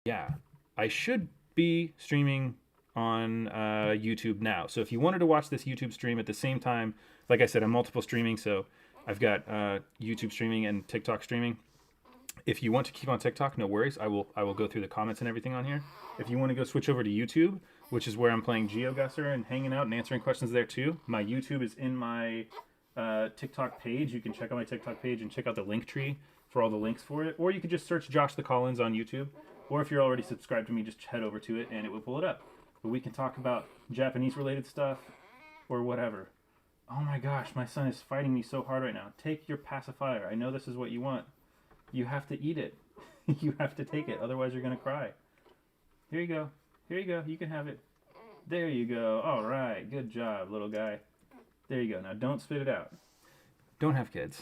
yeah, I should be streaming on YouTube now. So if you wanted to watch this YouTube stream at the same time, like I said, I'm multiple streaming. So I've got YouTube streaming and TikTok streaming. If you want to keep on TikTok, no worries. I will go through the comments and everything on here. If you want to go switch over to YouTube, which is where I'm playing Geoguessr and hanging out and answering questions there too, my YouTube is in my TikTok page. You can check out my TikTok page and check out the link tree for all the links for it. Or you could just search Josh the Collins on YouTube. Or if you're already subscribed to me, just head over to it and it will pull it up. But we can talk about Japanese related stuff or whatever. Oh my gosh, my son is fighting me so hard right now. Take your pacifier. I know this is what you want. You have to eat it. You have to take it, otherwise you're going to cry. Here you go. Here you go. You can have it. There you go. All right. Good job, little guy. There you go. Now don't spit it out. Don't have kids.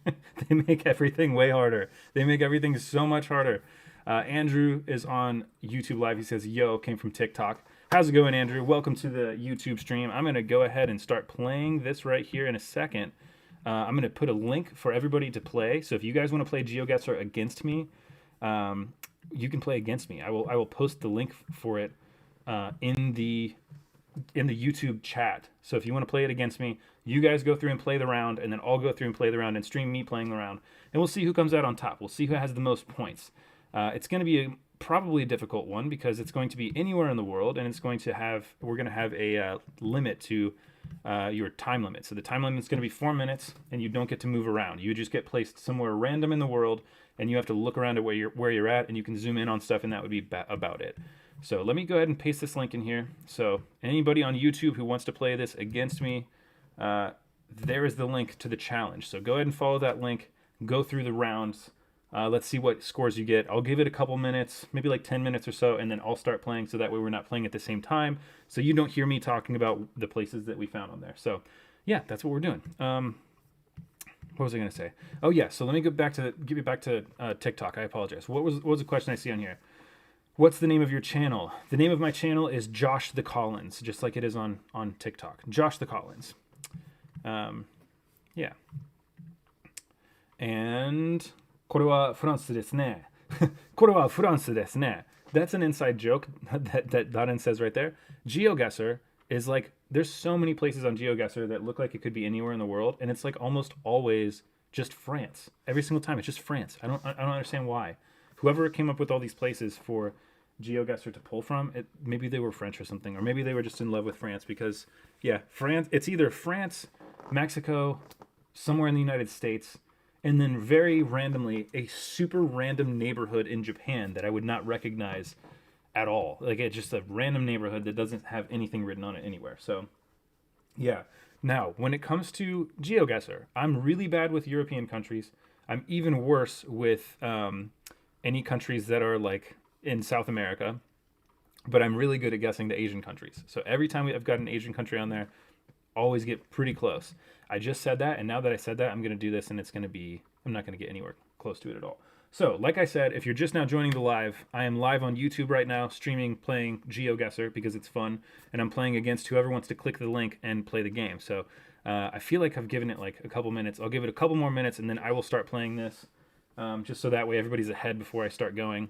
They make everything way harder. They make everything so much harder. Andrew is on YouTube Live. He says, yo, came from TikTok. How's it going, Andrew? Welcome to the YouTube stream. I'm going to go ahead and start playing this right here in a second. I'm going to put a link for everybody to play. So if you guys want to play Geoguessr against me, you can play against me. I will post the link for it in the YouTube chat. So if you want to play it against me, you guys go through and play the round, and then I'll go through and play the round and stream me playing the round, and we'll see who comes out on top. We'll see who has the most points. It's going to be probably a difficult one because it's going to be anywhere in the world, and we're going to have a limit to your time limit. So the time limit is going to be 4 minutes, and you don't get to move around. You just get placed somewhere random in the world, and you have to look around at where you're at, and you can zoom in on stuff, and that would be about it. So let me go ahead and paste this link in here. So anybody on YouTube who wants to play this against me, there is the link to the challenge. So go ahead and follow that link. Go through the rounds. Let's see what scores you get. I'll give it a couple minutes, maybe like 10 minutes or so, and then I'll start playing so that way we're not playing at the same time. So you don't hear me talking about the places that we found on there. So yeah, that's what we're doing. What was I going to say? Oh yeah, so let me give you back to TikTok. I apologize. What was the question I see on here? What's the name of your channel? The name of my channel is Josh the Collins, just like it is on TikTok. Josh the Collins. Yeah. And これはフランスですね。これはフランスですね. That's an inside joke that Darin says right there. Geoguessr is like, there's so many places on Geoguessr that look like it could be anywhere in the world, and it's like almost always just France. Every single time, it's just France. I don't understand why. Whoever came up with all these places for Geoguessr to pull from, maybe they were French or something, or maybe they were just in love with France because, yeah, France. It's either France, Mexico, somewhere in the United States, and then very randomly a super random neighborhood in Japan that I would not recognize at all. Like it's just a random neighborhood that doesn't have anything written on it anywhere. So, yeah. Now, when it comes to Geoguessr, I'm really bad with European countries. I'm even worse with any countries that are like in South America, but I'm really good at guessing the Asian countries. So every time I've got an Asian country on there, always get pretty close. I just said that, and now that I said that, I'm going to do this, and I'm not going to get anywhere close to it at all. So, like I said, if you're just now joining the live, I am live on YouTube right now, streaming, playing Geoguessr because it's fun, and I'm playing against whoever wants to click the link and play the game. So, I feel like I've given it like a couple minutes. I'll give it a couple more minutes, and then I will start playing this, just so that way everybody's ahead before I start going.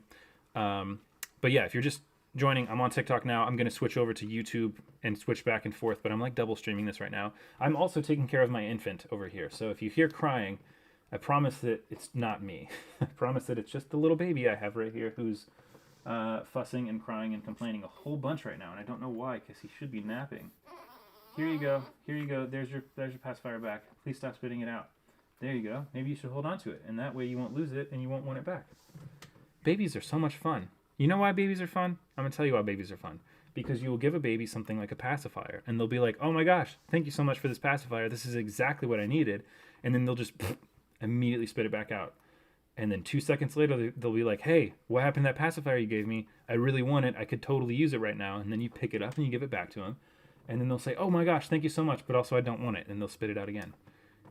But yeah, if you're just joining, I'm on TikTok now. I'm going to switch over to YouTube and switch back and forth, but I'm like double streaming this right now. I'm also taking care of my infant over here. So if you hear crying, I promise that it's not me. I promise that it's just the little baby I have right here who's fussing and crying and complaining a whole bunch right now. And I don't know why, because he should be napping. Here you go. Here you go. There's your pacifier back. Please stop spitting it out. There you go. Maybe you should hold on to it. And that way you won't lose it and you won't want it back. Babies are so much fun. You know why babies are fun? I'm going to tell you why babies are fun. Because you will give a baby something like a pacifier, and they'll be like, oh my gosh, thank you so much for this pacifier. This is exactly what I needed. And then they'll just immediately spit it back out. And then 2 seconds later, they'll be like, hey, what happened to that pacifier you gave me? I really want it. I could totally use it right now. And then you pick it up and you give it back to them. And then they'll say, oh my gosh, thank you so much, but also I don't want it. And they'll spit it out again.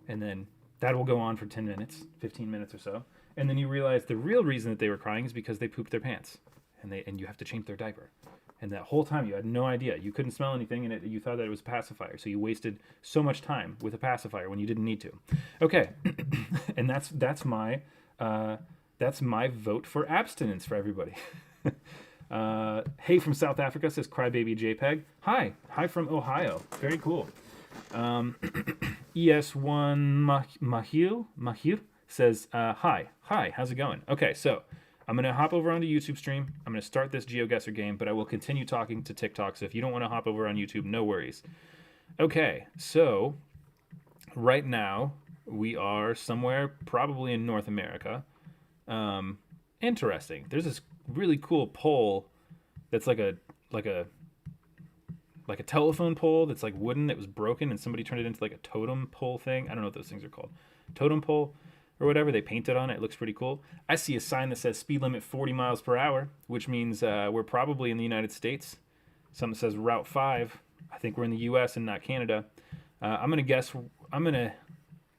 And then that will go on for 10 minutes, 15 minutes or so. And then you realize the real reason that they were crying is because they pooped their pants. And you have to change their diaper. And that whole time you had no idea. You couldn't smell anything, and you thought that it was a pacifier. So you wasted so much time with a pacifier when you didn't need to. Okay, and that's my vote for abstinence for everybody. Hey from South Africa says Crybaby JPEG. Hi from Ohio. Very cool. ES1 Mahir says hi. How's it going? Okay, so I'm gonna hop over onto YouTube stream. I'm gonna start this GeoGuessr game, but I will continue talking to TikTok. So if you don't want to hop over on YouTube, no worries. Okay, so right now we are somewhere probably in North America. Interesting. There's this really cool pole that's like a telephone pole that's like wooden that was broken and somebody turned it into like a totem pole thing. I don't know what those things are called. Totem pole or whatever. They painted on it. It looks pretty cool. I see a sign that says speed limit 40 miles per hour, which means we're probably in the United States. Something that says Route 5. I think we're in the U.S. and not Canada. I'm going to guess.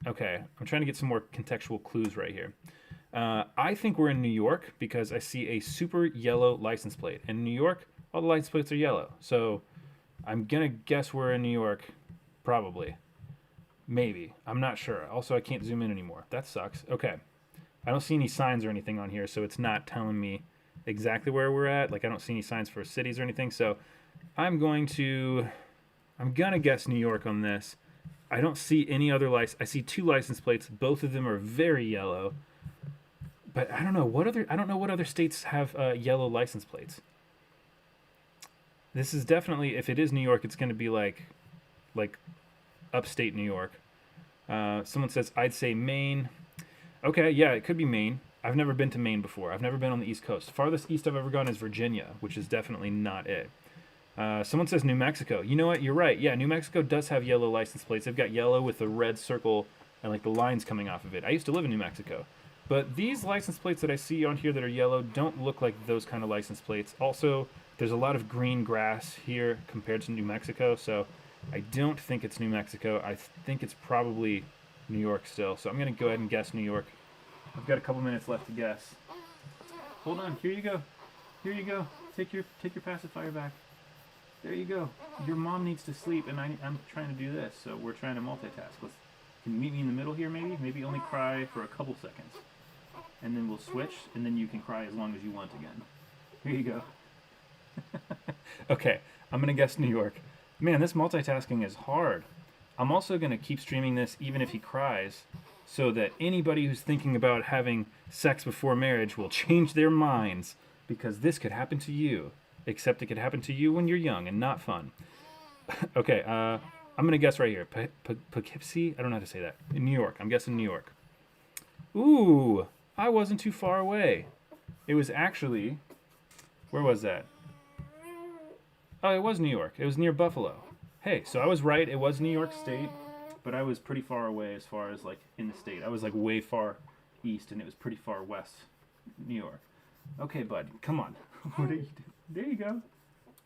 Okay. I'm trying to get some more contextual clues right here. I think we're in New York because I see a super yellow license plate. In New York, all the license plates are yellow. So I'm going to guess we're in New York. Probably. Maybe. I'm not sure. Also, I can't zoom in anymore. That sucks. Okay. I don't see any signs or anything on here, so it's not telling me exactly where we're at. Like, I don't see any signs for cities or anything. So I'm going to guess New York on this. I don't see any other license. I see 2 license plates. Both of them are very yellow. But I don't know what other states have yellow license plates. This is definitely, if it is New York, it's going to be like upstate New York. Someone says I'd say Maine. Okay, yeah, it could be Maine. I've never been to Maine before. I've never been on the East Coast. Farthest east I've ever gone is Virginia, which is definitely not it. Someone says New Mexico. You know what? You're right. Yeah, New Mexico does have yellow license plates. They've got yellow with the red circle and like the lines coming off of it. I used to live in New Mexico. But these license plates that I see on here that are yellow don't look like those kind of license plates. Also, there's a lot of green grass here compared to New Mexico, so I don't think it's New Mexico. I think it's probably New York still. So I'm going to go ahead and guess New York. I've got a couple minutes left to guess. Hold on. Here you go. Here you go. Take your pacifier back. There you go. Your mom needs to sleep, and I'm trying to do this, so we're trying to multitask. Can you meet me in the middle here, maybe? Maybe only cry for a couple seconds. And then we'll switch, and then you can cry as long as you want again. Here you go. Okay, I'm going to guess New York. Man, this multitasking is hard. I'm also going to keep streaming this even if he cries, so that anybody who's thinking about having sex before marriage will change their minds, because this could happen to you, except it could happen to you when you're young and not fun. Okay, I'm going to guess right here. Poughkeepsie? I don't know how to say that. In New York. I'm guessing New York. Ooh, I wasn't too far away. It was actually... Where was that? Oh, it was New York. It was near Buffalo. Hey, so I was right. It was New York State, but I was pretty far away as far as, like, in the state. I was, like, way far east, and it was pretty far west New York. Okay, bud, come on. What are you doing? There you go.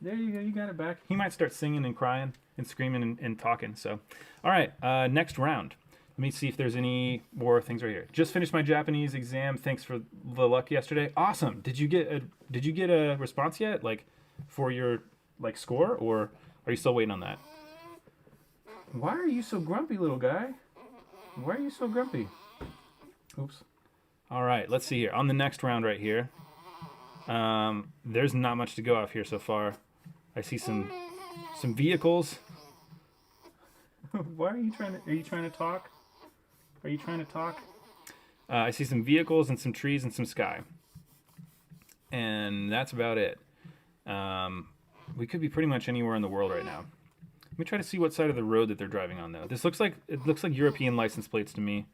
There you go. You got it back. He might start singing and crying and screaming and talking. So, all right, next round. Let me see if there's any more things right here. Just finished my Japanese exam. Thanks for the luck yesterday. Awesome. Did you get a response yet, like for your like score, or are you still waiting on that? Why are you so grumpy, little guy? Why are you so grumpy? Oops. All right, let's see here. On the next round right here, there's not much to go off here so far. I see some vehicles. Why are you trying to talk? Are you trying to talk? I see some vehicles and some trees and some sky. And that's about it. We could be pretty much anywhere in the world right now. Let me try to see what side of the road that they're driving on, though. It looks like European license plates to me.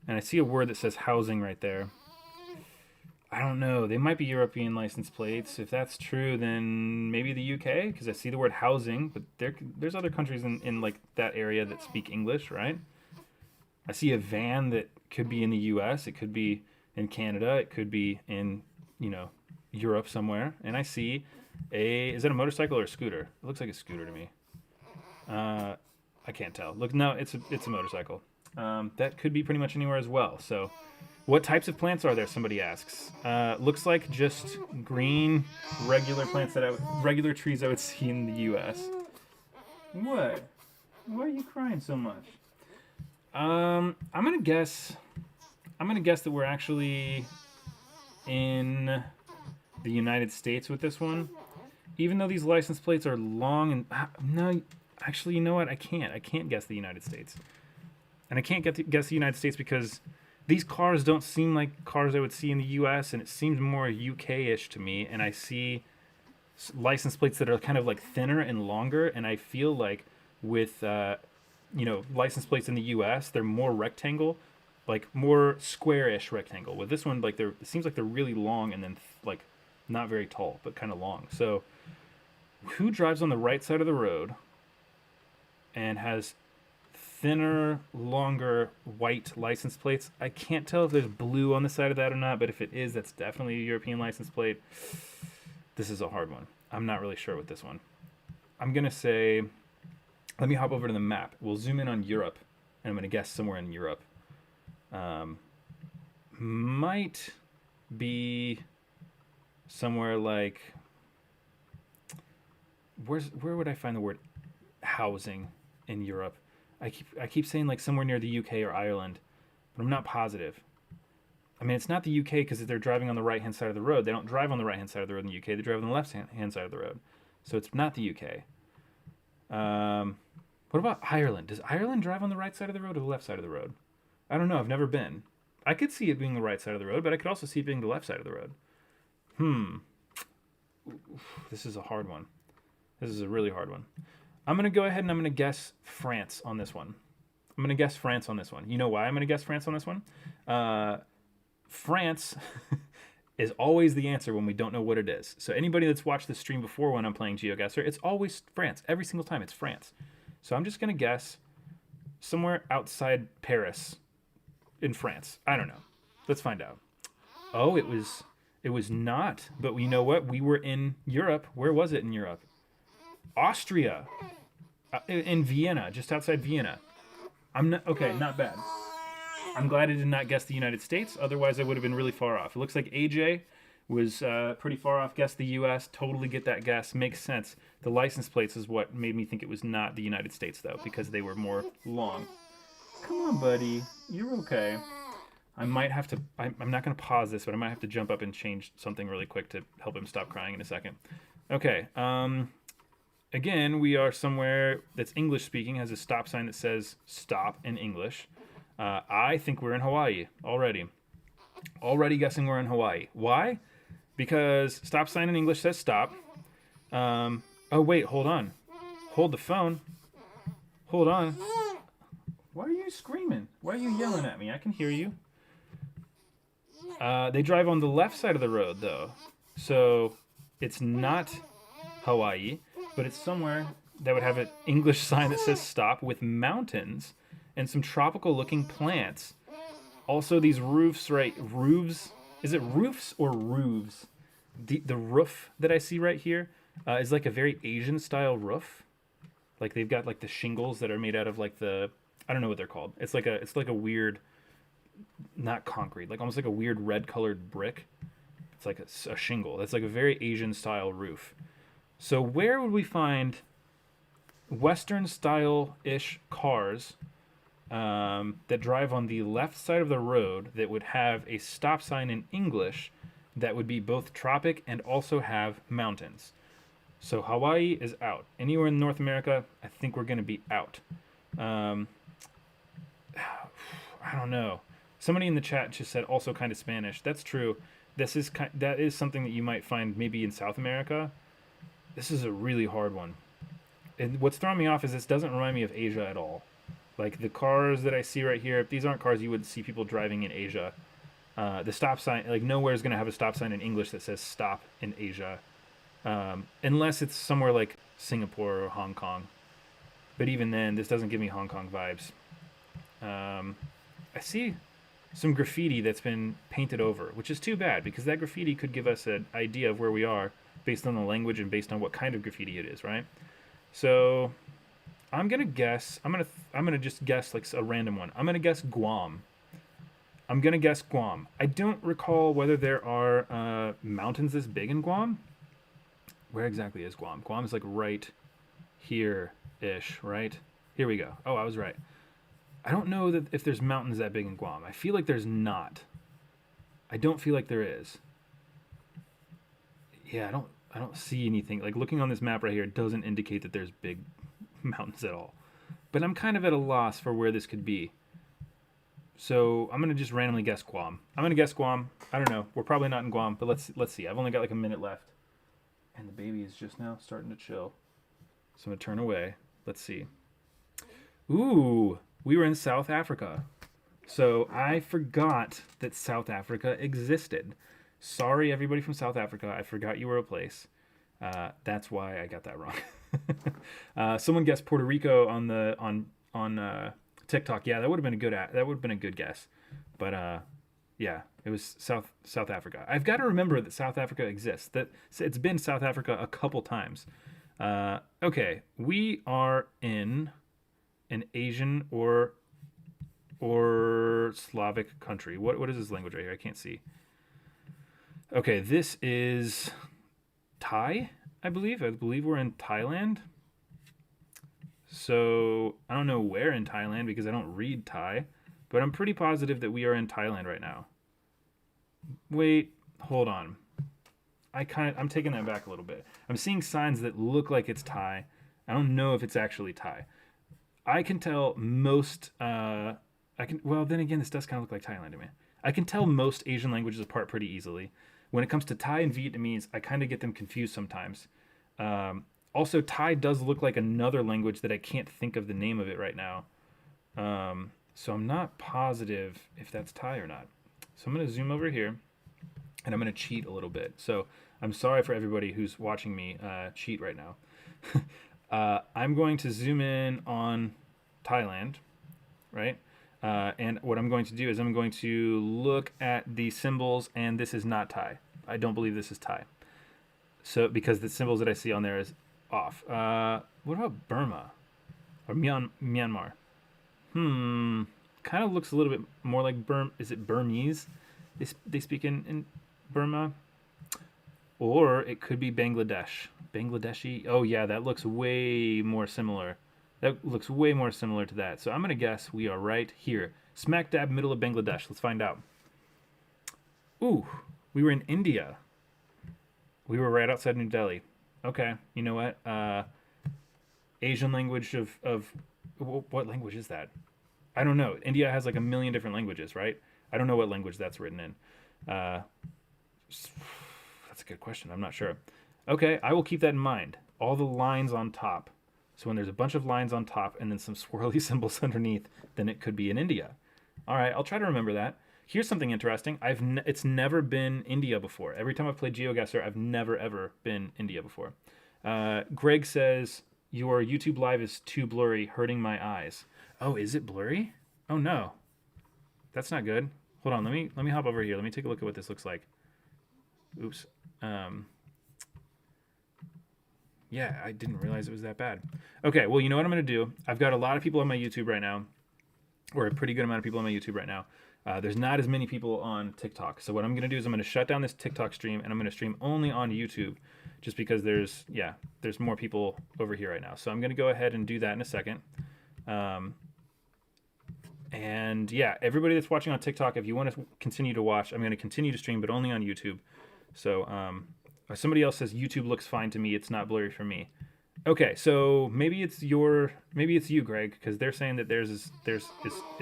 And I see a word that says housing right there. I don't know. They might be European license plates. If that's true, then maybe the UK, because I see the word housing. But there's other countries in like that area that speak English, right? I see a van that could be in the US. It could be in Canada. It could be in, Europe somewhere. And I see is that a motorcycle or a scooter? It looks like a scooter to me. I can't tell. Look, no, it's a motorcycle. That could be pretty much anywhere as well. So, what types of plants are there? Somebody asks. Looks like just green, regular plants regular trees I would see in the U.S. What? Why are you crying so much? I'm gonna guess that we're actually in the United States with this one. Even though these license plates are long and no, actually, you know what? I can't. I can't guess the United States, and I can't guess the United States because these cars don't seem like cars I would see in the U.S. and it seems more UK-ish to me. And I see license plates that are kind of like thinner and longer, and I feel like with license plates in the U.S. they're more rectangle, like more square-ish rectangle. With this one, like it seems like they're really long and then like not very tall, but kind of long. So, who drives on the right side of the road and has thinner, longer white license plates? I can't tell if there's blue on the side of that or not, but if it is, that's definitely a European license plate. This is a hard one. I'm not really sure with this one. I'm going to say, let me hop over to the map. We'll zoom in on Europe, and I'm going to guess somewhere in Europe. Might be somewhere like, where would I find the word housing in Europe? I keep saying like somewhere near the UK or Ireland, but I'm not positive. I mean, it's not the UK because they're driving on the right-hand side of the road. They don't drive on the right-hand side of the road in the UK. They drive on the left-hand side of the road. So it's not the UK. What about Ireland? Does Ireland drive on the right side of the road or the left side of the road? I don't know. I've never been. I could see it being the right side of the road, but I could also see it being the left side of the road. This is a hard one. This is a really hard one. I'm going to go ahead and I'm going to guess France on this one. I'm going to guess France on this one. You know why I'm going to guess France on this one? France is always the answer when we don't know what it is. So anybody that's watched the stream before when I'm playing Geoguessr, it's always France. Every single time it's France. So I'm just going to guess somewhere outside Paris in France. I don't know. Let's find out. Oh, it was not. But you know what? We were in Europe. Where was it in Europe? Austria. In Vienna, just outside Vienna. Not bad. I'm glad I did not guess the United States. Otherwise, I would have been really far off. It looks like AJ was pretty far off. Guessed the U.S. Totally get that guess. Makes sense. The license plates is what made me think it was not the United States, though, because they were more long. Come on, buddy. You're okay. I might have to... I'm not going to pause this, but I might have to jump up and change something really quick to help him stop crying in a second. Okay. Again, we are somewhere that's English-speaking, has a stop sign that says stop in English. I think we're in Hawaii already. Already guessing we're in Hawaii. Why? Because stop sign in English says stop. Oh, wait, hold on. Hold the phone. Hold on. Why are you screaming? Why are you yelling at me? I can hear you. They drive on the left side of the road, though. So it's not Hawaii, but it's somewhere that would have an English sign that says stop with mountains and some tropical looking plants. Also these roofs, right? Roofs? Is it roofs or roofs? The roof that I see right here is like a very Asian style roof. Like they've got like the shingles that are made out of like I don't know what they're called. It's like a weird, not concrete, like almost like a weird red colored brick. It's like a shingle. That's like a very Asian style roof. So where would we find Western style-ish cars that drive on the left side of the road that would have a stop sign in English that would be both tropic and also have mountains? So Hawaii is out. Anywhere in North America, I think we're going to be out. I don't know. Somebody in the chat just said also kind of Spanish. That's true. That is something that you might find maybe in South America. This is a really hard one. And what's throwing me off is this doesn't remind me of Asia at all. Like the cars that I see right here, these aren't cars you would see people driving in Asia. The stop sign, like nowhere is going to have a stop sign in English that says stop in Asia. Unless it's somewhere like Singapore or Hong Kong. But even then, this doesn't give me Hong Kong vibes. I see some graffiti that's been painted over, which is too bad because that graffiti could give us an idea of where we are based on the language and based on what kind of graffiti it is, right? So I'm gonna guess. I'm gonna just guess like a random one. I'm gonna guess Guam. I don't recall whether there are mountains this big in Guam. Where exactly is Guam? Guam is like right here-ish, right? Here we go. Oh, I was right. I don't know that if there's mountains that big in Guam. I feel like there's not. I don't feel like there is. Yeah, I don't see anything. Like looking on this map right here, it doesn't indicate that there's big mountains at all. But I'm kind of at a loss for where this could be. So I'm gonna just randomly guess Guam. I'm gonna guess Guam. I don't know. We're probably not in Guam, but let's see. I've only got like a minute left, and the baby is just now starting to chill. So I'm gonna turn away. Let's see. Ooh, we were in South Africa. So I forgot that South Africa existed. Sorry, everybody from South Africa. I forgot you were a place. That's why I got that wrong. Someone guessed Puerto Rico on the on TikTok. Yeah, that would have been a good guess. But yeah, it was South Africa. I've got to remember that South Africa exists. That it's been South Africa a couple times. Okay, we are in an Asian or Slavic country. What is this language right here? I can't see. Okay, this is Thai, I believe. I believe we're in Thailand. So I don't know where in Thailand because I don't read Thai, but I'm pretty positive that we are in Thailand right now. Wait, hold on. I'm taking that back a little bit. I'm seeing signs that look like it's Thai. I don't know if it's actually Thai. I can tell most. Well, then again, this does kind of look like Thailand to me. I can tell most Asian languages apart pretty easily. When it comes to Thai and Vietnamese, I kind of get them confused sometimes. Also, Thai does look like another language that I can't think of the name of it right now. So I'm not positive if that's Thai or not. So I'm going to zoom over here, and I'm going to cheat a little bit. So I'm sorry for everybody who's watching me cheat right now. I'm going to zoom in on Thailand, right? And what I'm going to do is I'm going to look at the symbols, and this is not Thai. I don't believe this is Thai. So because the symbols that I see on there is off. What about Burma or Myanmar? Kind of looks a little bit more like Is it Burmese? They speak in Burma, or it could be Bangladesh. Bangladeshi. Oh yeah, that looks way more similar. That looks way more similar to that. So I'm going to guess we are right here. Smack dab middle of Bangladesh. Let's find out. Ooh, we were in India. We were right outside New Delhi. Okay, you know what? Asian language of what language is that? I don't know. India has like a million different languages, right? I don't know what language that's written in. That's a good question. I'm not sure. Okay, I will keep that in mind. All the lines on top. So when there's a bunch of lines on top and then some swirly symbols underneath, then it could be in India. All right, I'll try to remember that. Here's something interesting. It's never been India before. Every time I've played Geoguessr, I've never ever been India before. Greg says your YouTube live is too blurry, hurting my eyes. Oh, is it blurry? Oh no, that's not good. Hold on, let me hop over here. Let me take a look at what this looks like. Oops. Yeah, I didn't realize it was that bad. Okay, well, you know what I'm going to do? I've got a lot of people on my YouTube right now, or a pretty good amount of people on my YouTube right now. There's not as many people on TikTok. So what I'm going to do is I'm going to shut down this TikTok stream, and I'm going to stream only on YouTube, just because there's more people over here right now. So I'm going to go ahead and do that in a second. And yeah, everybody that's watching on TikTok, if you want to continue to watch, I'm going to continue to stream, but only on YouTube. So somebody else says YouTube looks fine to me. It's not blurry for me. Okay, so maybe it's you, Greg, because they're saying that theirs is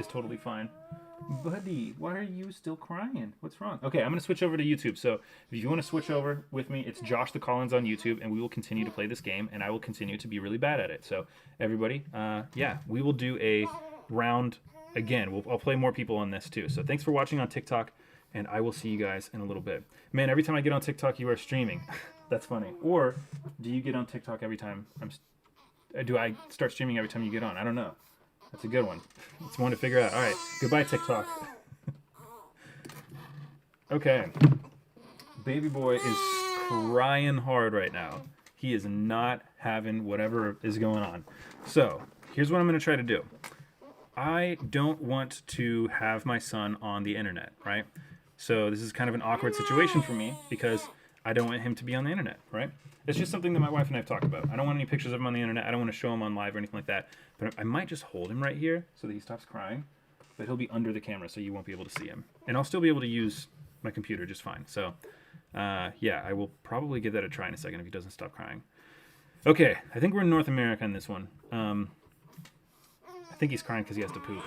totally fine. Buddy, why are you still crying? What's wrong? Okay, I'm gonna switch over to YouTube. So if you want to switch over with me, it's Josh the Collins on YouTube, and we will continue to play this game, and I will continue to be really bad at it. So everybody, yeah, we will do a round again. I'll play more people on this too. So thanks for watching on TikTok. And I will see you guys in a little bit. Man, every time I get on TikTok, you are streaming. That's funny. Or do you get on TikTok every time do I start streaming every time you get on? I don't know. That's a good one. It's one to figure out. All right. Goodbye, TikTok. Okay. Baby boy is crying hard right now. He is not having whatever is going on. So here's what I'm going to try to do. I don't want to have my son on the internet, right? So this is kind of an awkward situation for me because I don't want him to be on the internet, right? It's just something that my wife and I have talked about. I don't want any pictures of him on the internet. I don't want to show him on live or anything like that. But I might just hold him right here so that he stops crying. But he'll be under the camera so you won't be able to see him. And I'll still be able to use my computer just fine. So Yeah, I will probably give that a try in a second if he doesn't stop crying. Okay, I think we're in North America on this one. I think he's crying because he has to poop.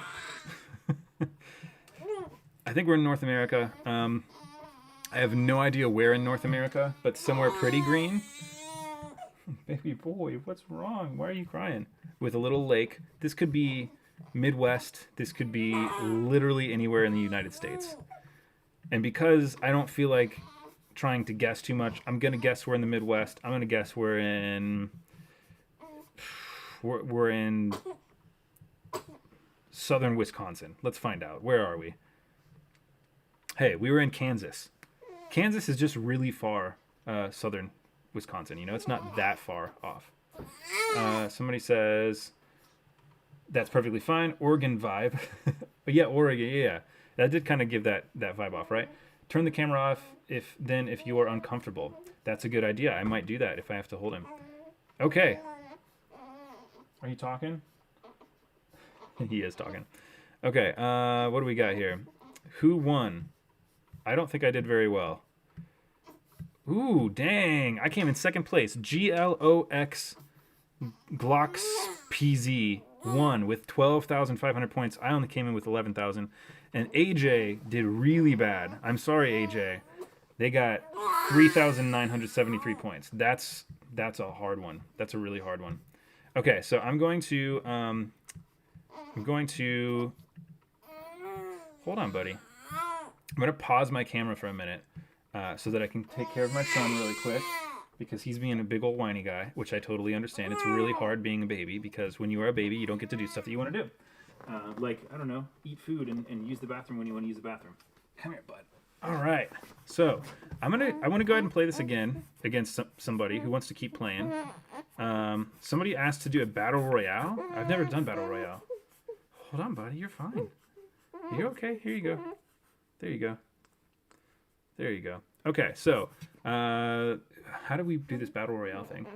I think we're in North America. I have no idea where in North America, but somewhere pretty green. Baby boy, what's wrong? Why are you crying? With a little lake. This could be Midwest. This could be literally anywhere in the United States. And because I don't feel like trying to guess too much, I'm going to guess we're in the Midwest. I'm going to guess we're in southern Wisconsin. Let's find out. Where are we? Hey, we were in Kansas. Kansas is just really far southern Wisconsin. You know, it's not that far off. Somebody says that's perfectly fine. Oregon vibe. But yeah, Oregon. Yeah, that did kind of give that vibe off, right? Turn the camera off if you are uncomfortable. That's a good idea. I might do that if I have to hold him. Okay. Are you talking? He is talking. Okay. What do we got here? Who won? I don't think I did very well. Ooh, dang. I came in second place. GLOX Glocks PZ won with 12,500 points. I only came in with 11,000. And AJ did really bad. I'm sorry, AJ. They got 3,973 points. That's a hard one. That's a really hard one. Okay, so I'm going to hold on, buddy. I'm going to pause my camera for a minute so that I can take care of my son really quick because he's being a big old whiny guy, which I totally understand. It's really hard being a baby because when you are a baby, you don't get to do stuff that you want to do. Like, I don't know, eat food and use the bathroom when you want to use the bathroom. Come here, bud. All right. So I want to go ahead and play this again against somebody who wants to keep playing. Somebody asked to do a battle royale. I've never done battle royale. Hold on, buddy. You're fine. You're okay. Here you go. There you go. There you go. Okay, so how do we do this battle royale thing?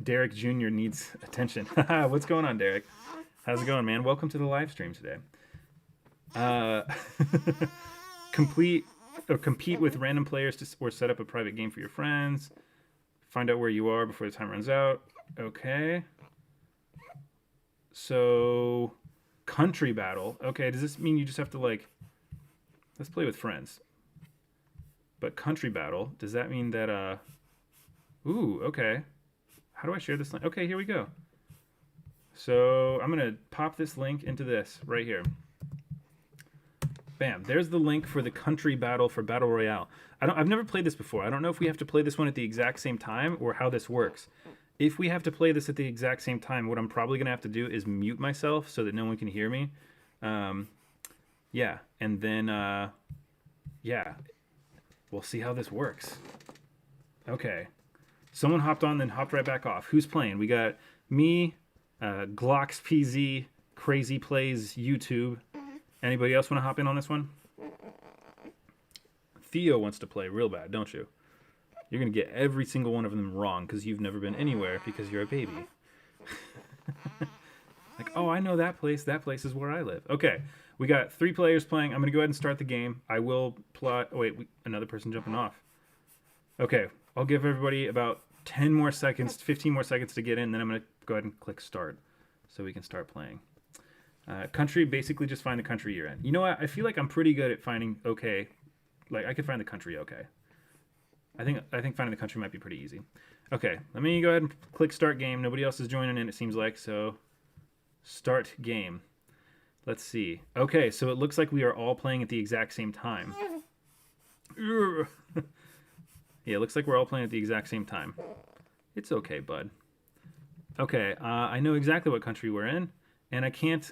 Derek Jr. needs attention. What's going on, Derek? How's it going, man? Welcome to the live stream today. Compete with random players or set up a private game for your friends. Find out where you are before the time runs out. Okay. So, country battle. Okay, does this mean you just have to like... Let's play with friends. But country battle, does that mean that, ooh, okay. How do I share this link? Okay, here we go. So I'm going to pop this link into this right here. Bam. There's the link for the country battle for Battle Royale. I've never played this before. I don't know if we have to play this one at the exact same time or how this works. If we have to play this at the exact same time, what I'm probably going to have to do is mute myself so that no one can hear me. Yeah, and then, yeah, we'll see how this works. Okay. Someone hopped on, then hopped right back off. Who's playing? We got me, Glocks PZ, Crazy Plays YouTube. Anybody else want to hop in on this one? Theo wants to play real bad, don't you? You're going to get every single one of them wrong because you've never been anywhere because you're a baby. Like, oh, I know that place. That place is where I live. Okay. We got 3 players playing. I'm going to go ahead and start the game. I will plot... Oh, wait, another person jumping off. Okay, I'll give everybody about 10 more seconds, 15 more seconds to get in, then I'm going to go ahead and click start so we can start playing. Country, basically just find the country you're in. You know what? I feel like I'm pretty good at finding okay. Like, I could find the country okay. I think finding the country might be pretty easy. Okay, let me go ahead and click start game. Nobody else is joining in, it seems like, so start game. Let's see. Okay, so it looks like we are all playing at the exact same time. Yeah, it looks like we're all playing at the exact same time. It's okay, bud. Okay, I know exactly what country we're in, and I can't...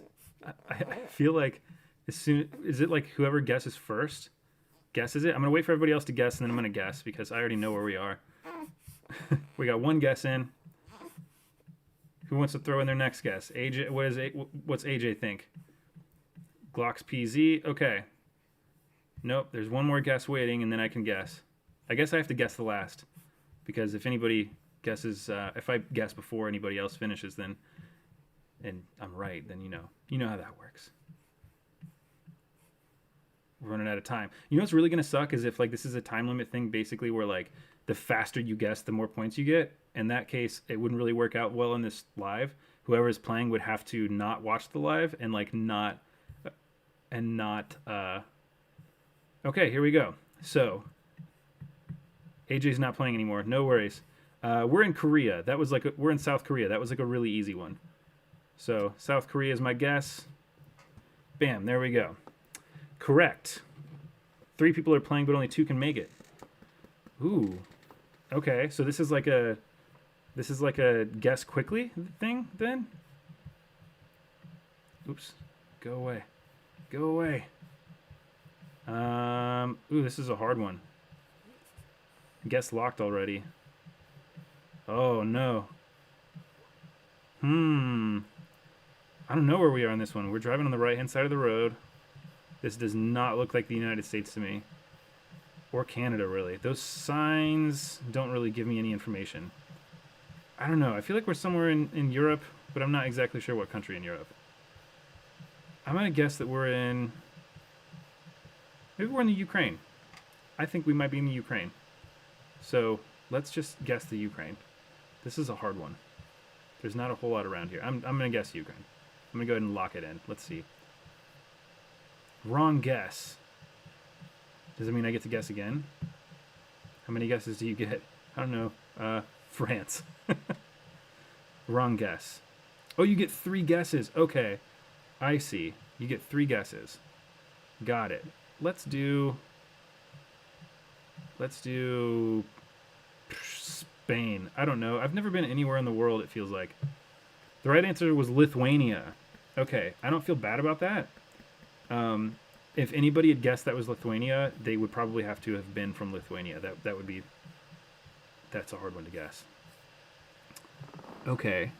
I feel like as soon... Is it like whoever guesses first guesses it? I'm going to wait for everybody else to guess, and then I'm going to guess, because I already know where we are. We got one guess in. Who wants to throw in their next guess? AJ, what's AJ think? Glocks PZ. Okay. Nope, there's one more guess waiting, and then I can guess. I guess I have to guess the last, because if anybody guesses, if I guess before anybody else finishes, then, and I'm right, then you know how that works. We're running out of time. You know what's really gonna suck is if like this is a time limit thing, basically where like the faster you guess, the more points you get. In that case, it wouldn't really work out well in this live. Whoever is playing would have to not watch the live and like not and not. Okay, here we go. So AJ's not playing anymore. No worries. We're in Korea. That was like we're in South Korea. That was like a really easy one. So South Korea is my guess. Bam, there we go. Correct. 3 people are playing, but only 2 can make it. Ooh. Okay, so this is like a guess quickly thing then. Oops. Go away. Go away. Ooh, this is a hard one. Guess locked already. Oh no. I don't know where we are on this one. We're driving on the right-hand side of the road. This does not look like the United States to me. Or Canada, really. Those signs don't really give me any information. I don't know. I feel like we're somewhere in Europe, but I'm not exactly sure what country in Europe. I'm going to guess that we're in... Maybe we're in the Ukraine. I think we might be in the Ukraine. So let's just guess the Ukraine. This is a hard one. There's not a whole lot around here. I'm going to guess Ukraine. I'm going to go ahead and lock it in. Let's see. Wrong guess. Does it mean I get to guess again? How many guesses do you get? I don't know. France. Wrong guess. Oh, you get 3 guesses. Okay. I see. You get 3 guesses. Got it. Let's do Spain. I don't know. I've never been anywhere in the world, it feels like. The right answer was Lithuania. Okay. I don't feel bad about that. If anybody had guessed that was Lithuania, they would probably have to have been from Lithuania. That would be... That's a hard one to guess. Okay.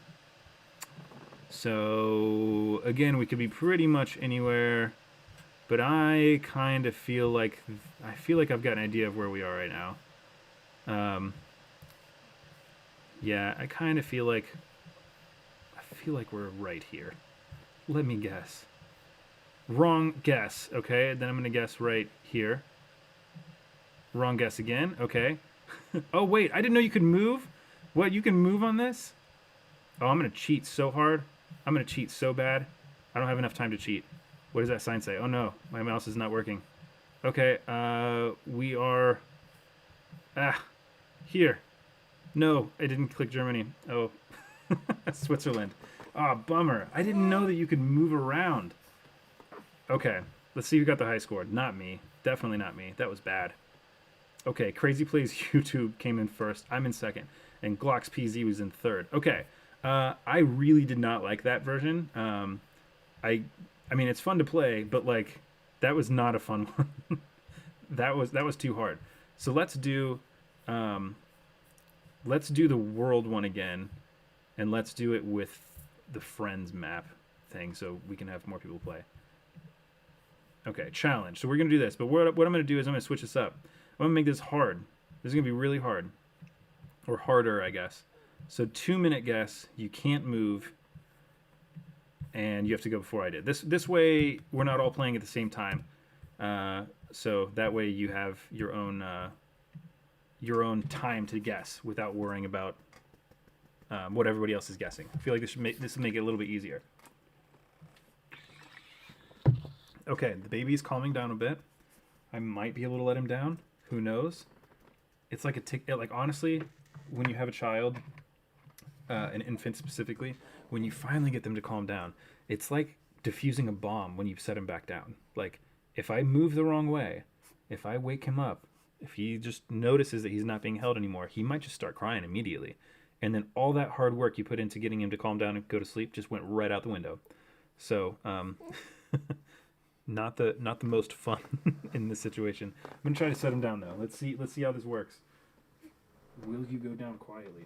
So, again, we could be pretty much anywhere, but I kind of feel like... I've got an idea of where we are right now. Yeah, I kind of feel like... we're right here. Let me guess. Wrong guess. Okay, then I'm going to guess right here. Wrong guess again. Okay. Oh, wait, I didn't know you could move? What, you can move on this? Oh, I'm going to cheat so hard. I'm going to cheat so bad. I don't have enough time to cheat. What does that sign say? Oh, no, my mouse is not working. Okay, we are... here. No, I didn't click Germany. Oh, Switzerland. Ah, bummer. I didn't know that you could move around. Okay, let's see who got the high score. Not me. Definitely not me. That was bad. Okay, Crazy Plays YouTube came in first. I'm in second. And Glocks PZ was in third. Okay, I really did not like that version. I mean, it's fun to play, but like, that was not a fun one. that was too hard. So let's do the world one again, and let's do it with the friends map thing, so we can have more people play. Okay, challenge. So we're going to do this, but what I'm going to do is I'm going to switch this up. I'm going to make this hard. This is going to be really hard. Or harder, I guess. So 2-minute guess. You can't move. And you have to go before I did. This way, we're not all playing at the same time. So that way you have your own time to guess without worrying about what everybody else is guessing. I feel like this will make it a little bit easier. Okay, the baby's calming down a bit. I might be able to let him down. Who knows? It's like like honestly, when you have a child, an infant specifically, when you finally get them to calm down, it's like diffusing a bomb when you set him back down. Like, if I move the wrong way, if I wake him up, if he just notices that he's not being held anymore, he might just start crying immediately. And then all that hard work you put into getting him to calm down and go to sleep just went right out the window. So, not the most fun in this situation. I'm gonna try to set him down though. Let's see how this works. Will you go down quietly?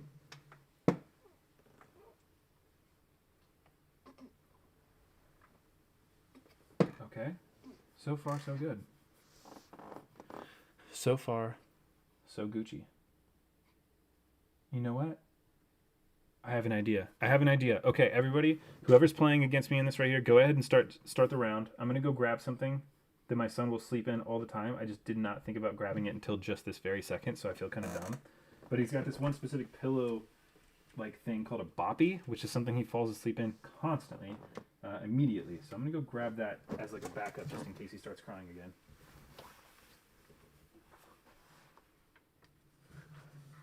Okay. So far, so good. So far, so Gucci. You know what? I have an idea. Okay, everybody, whoever's playing against me in this right here, go ahead and start the round. I'm going to go grab something that my son will sleep in all the time. I just did not think about grabbing it until just this very second, so I feel kind of dumb. But he's got this one specific pillow like thing called a boppy, which is something he falls asleep in constantly, immediately. So I'm gonna go grab that as like a backup just in case he starts crying again.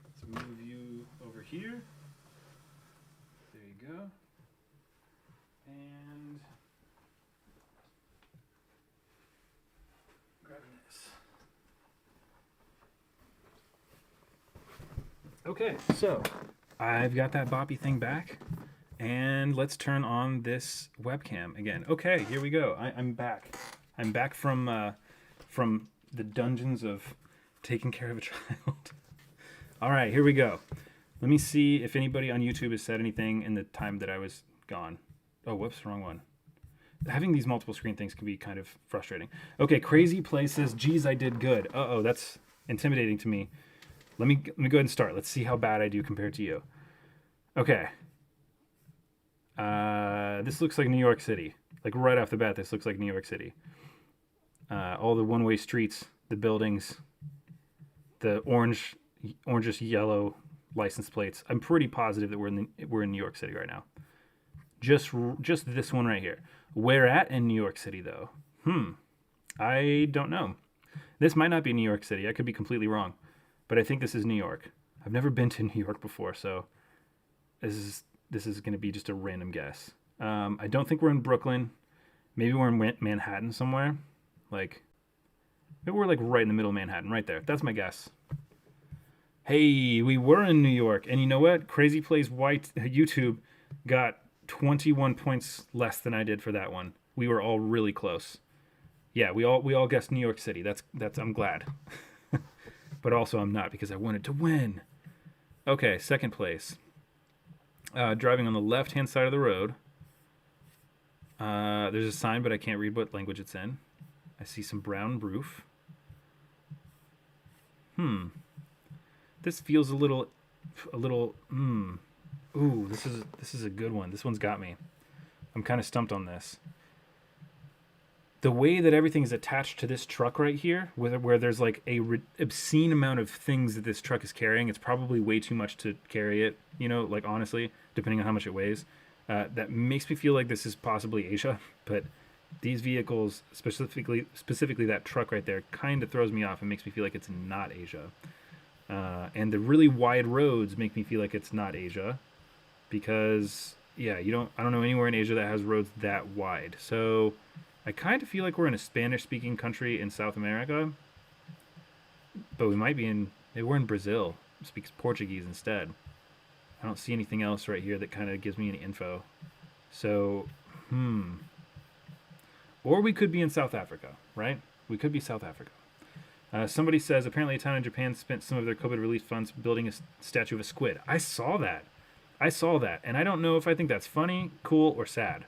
Let's move you over here. There you go. And grab this. Okay, so I've got that boppy thing back, and let's turn on this webcam again. Okay, here we go. I'm back. I'm back from the dungeons of taking care of a child. All right, here we go. Let me see if anybody on YouTube has said anything in the time that I was gone. Oh, whoops, wrong one. Having these multiple screen things can be kind of frustrating. Okay, Crazy Places. Geez, I did good. Uh-oh, that's intimidating to me. Let me go ahead and start. Let's see how bad I do compared to you. Okay. This looks like New York City. Like right off the bat, this looks like New York City. All the one-way streets, the buildings, the orangish yellow license plates. I'm pretty positive that we're in New York City right now. Just this one right here. Where at in New York City though? I don't know. This might not be New York City. I could be completely wrong. But I think this is New York. I've never been to New York before, so this is going to be just a random guess. I don't think we're in Brooklyn. Maybe we're in Manhattan somewhere. Maybe we're like right in the middle of Manhattan, right there. That's my guess. Hey, we were in New York, and you know what? Crazy Plays White YouTube got 21 points less than I did for that one. We were all really close. Yeah, we all guessed New York City. That's I'm glad. But also I'm not because I wanted to win. Okay, second place. Driving on the left-hand side of the road. There's a sign, but I can't read what language it's in. I see some brown roof. This feels a little. Ooh, this is a good one. This one's got me. I'm kind of stumped on this. The way that everything is attached to this truck right here, where there's like a obscene amount of things that this truck is carrying, it's probably way too much to carry it, like honestly, depending on how much it weighs. That makes me feel like this is possibly Asia, but these vehicles, specifically that truck right there, kind of throws me off and makes me feel like it's not Asia. And the really wide roads make me feel like it's not Asia, because I don't know anywhere in Asia that has roads that wide. So I kind of feel like we're in a Spanish-speaking country in South America, but maybe we're in Brazil. It speaks Portuguese instead. I don't see anything else right here that kind of gives me any info. So, or we could be in South Africa, right? We could be South Africa. Somebody says, apparently a town in Japan spent some of their COVID relief funds building a statue of a squid. I saw that. And I don't know if I think that's funny, cool, or sad.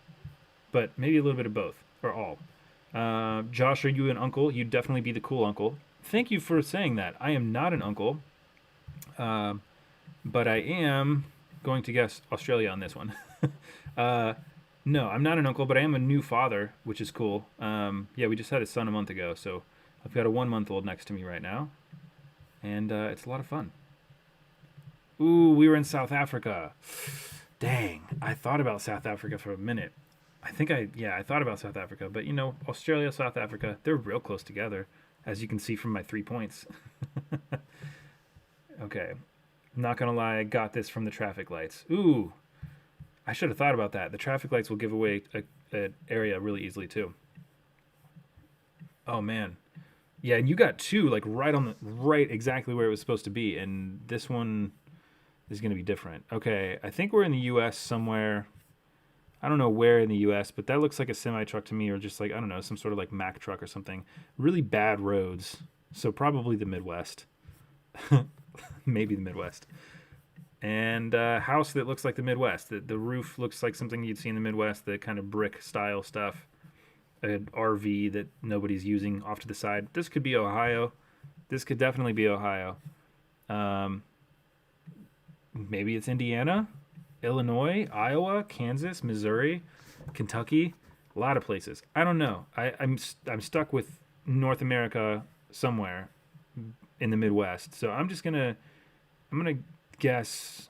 But maybe a little bit of both. Or all. Josh, are you an uncle? You'd definitely be the cool uncle. Thank you for saying that. I am not an uncle. But I am going to guess Australia on this one. No, I'm not an uncle, but I am a new father, which is cool. We just had a son a month ago, so I've got a 1-month-old next to me right now. And it's a lot of fun. Ooh, we were in South Africa. Dang, I thought about South Africa for a minute. I thought about South Africa, but Australia, South Africa, they're real close together, as you can see from my 3 points. Okay, not gonna lie, I got this from the traffic lights. Ooh, I should have thought about that. The traffic lights will give away an area really easily too. Oh man, yeah, and you got two like right exactly where it was supposed to be, and this one is gonna be different. Okay, I think we're in the U.S. somewhere. I don't know where in the U.S., but that looks like a semi-truck to me, or just like, I don't know, some sort of like Mack truck or something. Really bad roads. So probably the Midwest. Maybe the Midwest. And a house that looks like the Midwest. The roof looks like something you'd see in the Midwest, the kind of brick style stuff. An RV that nobody's using off to the side. This could be Ohio. This could definitely be Ohio. Maybe it's Indiana? Illinois, Iowa, Kansas, Missouri, Kentucky, a lot of places. I don't know. I'm stuck with North America somewhere in the Midwest. So I'm gonna guess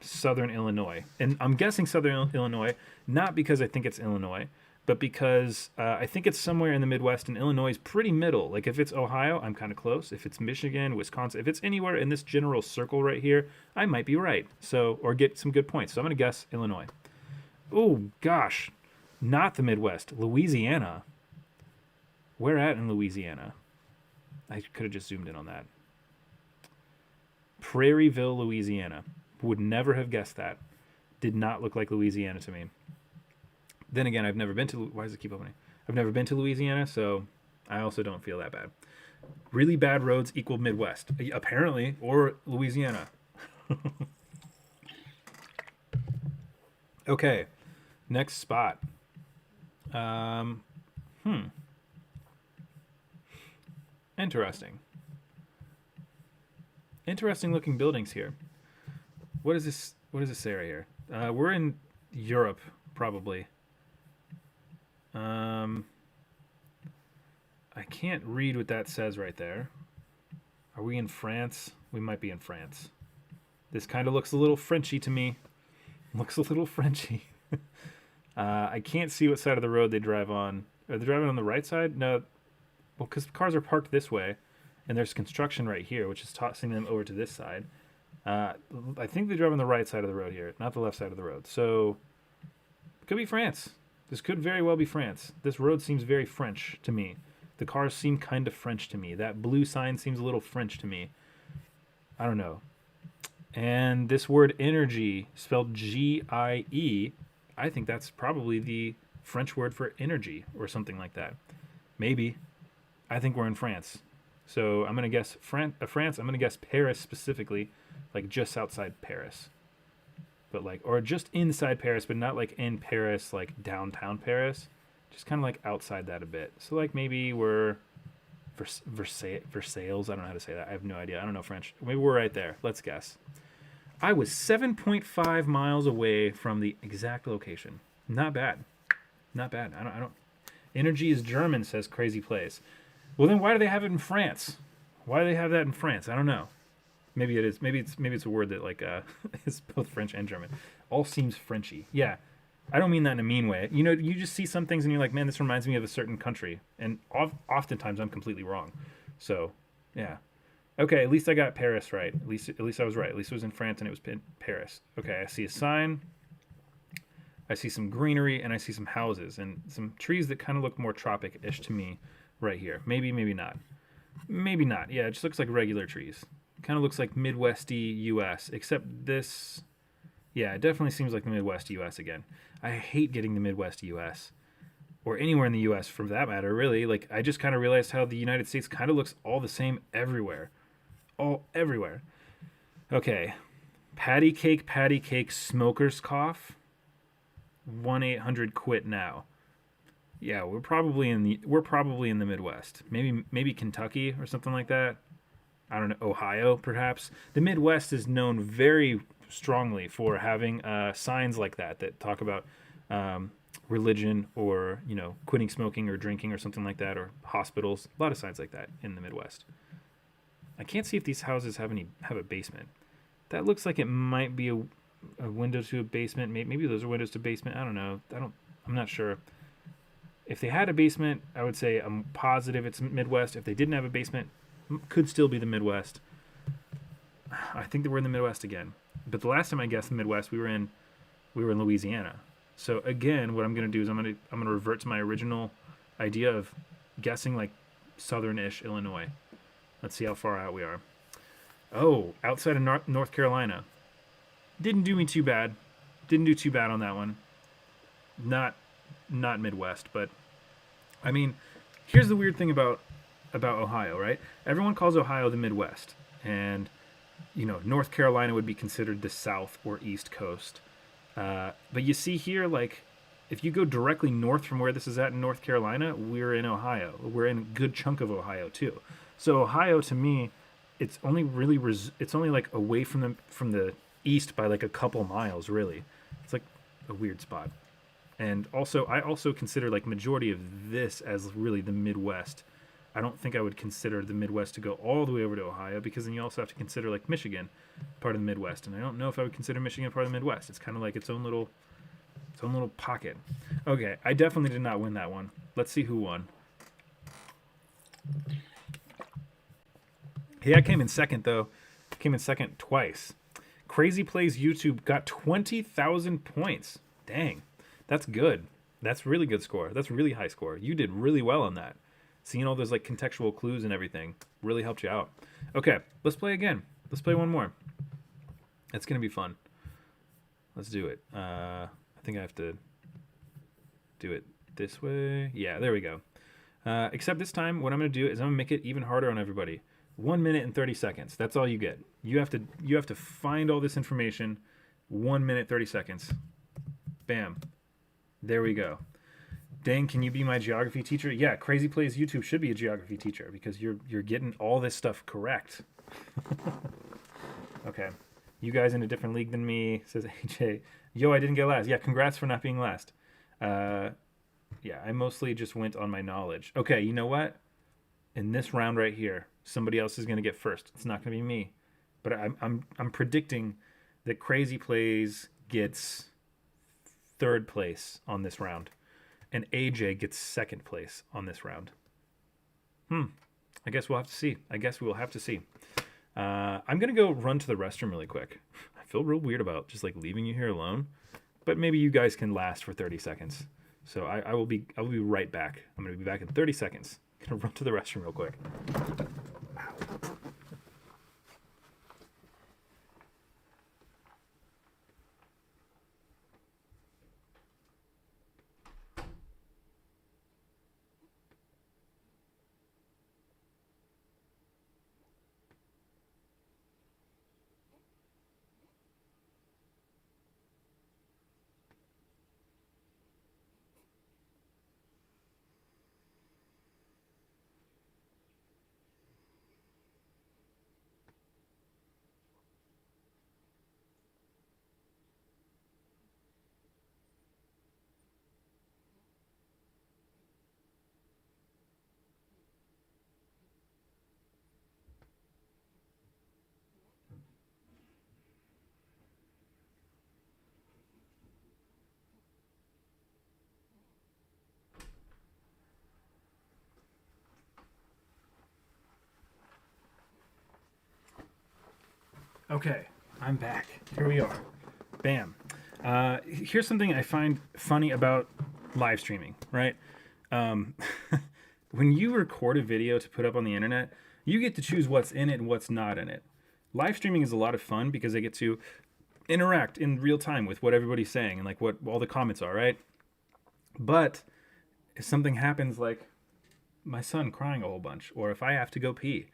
Southern Illinois, and I'm guessing Southern Illinois not because I think it's Illinois, but because I think it's somewhere in the Midwest, and Illinois is pretty middle. Like if it's Ohio, I'm kind of close. If it's Michigan, Wisconsin, if it's anywhere in this general circle right here, I might be right. So or get some good points. So I'm gonna guess Illinois. Oh gosh, not the Midwest, Louisiana. Where at in Louisiana? I could have just zoomed in on that. Prairieville, Louisiana. Would never have guessed that. Did not look like Louisiana to me. Then again, I've never been to... Why does it keep opening? I've never been to Louisiana, so I also don't feel that bad. Really bad roads equal Midwest, apparently, or Louisiana. Okay, next spot. Interesting. Interesting looking buildings here. What is this? What does this say right here? We're in Europe, probably. I can't read what that says right there. Are we in France? We might be in France. This kind of looks a little Frenchy to me. Looks a little Frenchy. I can't see what side of the road they drive on. Are they driving on the right side? No. Well, because cars are parked this way, and there's construction right here, which is tossing them over to this side. I think they drive on the right side of the road here, not the left side of the road. So, it could be France. This could very well be France. This road seems very French to me. The cars seem kind of French to me. That blue sign seems a little French to me. I don't know. And this word energy, spelled G-I-E, I think that's probably the French word for energy or something like that. Maybe. I think we're in France. So I'm going to guess France. I'm going to guess Paris specifically, like just outside Paris. But like, or just inside Paris, but not like in Paris, like downtown Paris. Just kind of like outside that a bit. So like maybe we're Versailles. I don't know how to say that. I have no idea. I don't know French. Maybe we're right there. Let's guess. I was 7.5 miles away from the exact location. Not bad. Not bad. I don't. Energy is German, says Crazy Place. Well, then why do they have it in France? Why do they have that in France? I don't know. Maybe it is. Maybe it's a word that like is both French and German. All seems Frenchy. Yeah. I don't mean that in a mean way. You know, you just see some things and you're like, man, this reminds me of a certain country. And oftentimes I'm completely wrong. So, yeah. Okay, at least I got Paris right. At least I was right. At least it was in France and it was in Paris. Okay, I see a sign. I see some greenery and I see some houses and some trees that kind of look more tropic-ish to me right here. Maybe not. Maybe not. Yeah, it just looks like regular trees. Kind of looks like Midwesty U.S. Except this... Yeah, it definitely seems like the Midwest U.S. again. I hate getting the Midwest U.S. or anywhere in the U.S. for that matter, really. Like, I just kind of realized how the United States kind of looks all the same everywhere. All everywhere. Okay. Patty cake, smoker's cough. 1-800-QUIT now. Yeah, we're probably in the Midwest. Maybe Kentucky or something like that. I don't know, Ohio perhaps. The Midwest is known very strongly for having signs like that talk about religion or, you know, quitting smoking or drinking or something like that, or hospitals. A lot of signs like that in the Midwest. I can't see if these houses have a basement. That looks like it might be a window to a basement. Maybe those are windows to basement. I don't know. I'm not sure. If they had a basement, I would say I'm positive it's Midwest. If they didn't have a basement, could still be the Midwest. I think that we're in the Midwest again. But the last time I guessed the Midwest, we were in Louisiana. So again, what I'm going to do is I'm going to revert to my original idea of guessing like southern-ish Illinois. Let's see how far out we are. Oh, outside of North Carolina. Didn't do me too bad. Didn't do too bad on that one. Not Midwest, but I mean, here's the weird thing about Ohio, right? Everyone calls Ohio the Midwest, and you know, North Carolina would be considered the South or East Coast. But you see here, like, if you go directly north from where this is at in North Carolina, we're in Ohio. We're in a good chunk of Ohio too. So Ohio, to me, it's only really it's only like away from the east by like a couple miles, really. It's like a weird spot. And also, I also consider like majority of this as really the Midwest. I don't think I would consider the Midwest to go all the way over to Ohio, because then you also have to consider like Michigan part of the Midwest, and I don't know if I would consider Michigan part of the Midwest. It's kind of like its own little pocket. Okay, I definitely did not win that one. Let's see who won. Yeah, I came in second though. Came in second twice. Crazy Plays YouTube got 20,000 points. Dang, that's good. That's really good score. That's really high score. You did really well on that. Seeing all those like contextual clues and everything really helped you out. Okay, let's play again. Let's play one more. It's gonna be fun. Let's do it. I think I have to do it this way. Yeah, there we go. Except this time, what I'm gonna do is I'm gonna make it even harder on everybody. 1 minute and 30 seconds. That's all you get. You have to find all this information. 1 minute 30 seconds. Bam. There we go. Dang, can you be my geography teacher? Yeah, Crazy Plays YouTube should be a geography teacher because you're getting all this stuff correct. Okay. You guys in a different league than me, says AJ. Yo, I didn't get last. Yeah, congrats for not being last. Yeah, I mostly just went on my knowledge. Okay, you know what? In this round right here, somebody else is going to get first. It's not going to be me. But I'm predicting that Crazy Plays gets third place on this round, and AJ gets second place on this round. I guess we'll have to see. I guess we will have to see. I'm going to go run to the restroom really quick. I feel real weird about just like leaving you here alone, but maybe you guys can last for 30 seconds. So I will be right back. I'm going to be back in 30 seconds. I'm going to run to the restroom real quick. Okay, I'm back. Here we are. Bam. Here's something I find funny about live streaming, right? When you record a video to put up on the internet, you get to choose what's in it and what's not in it. Live streaming is a lot of fun because I get to interact in real time with what everybody's saying and like what all the comments are, right? But if something happens like my son crying a whole bunch, or if I have to go pee,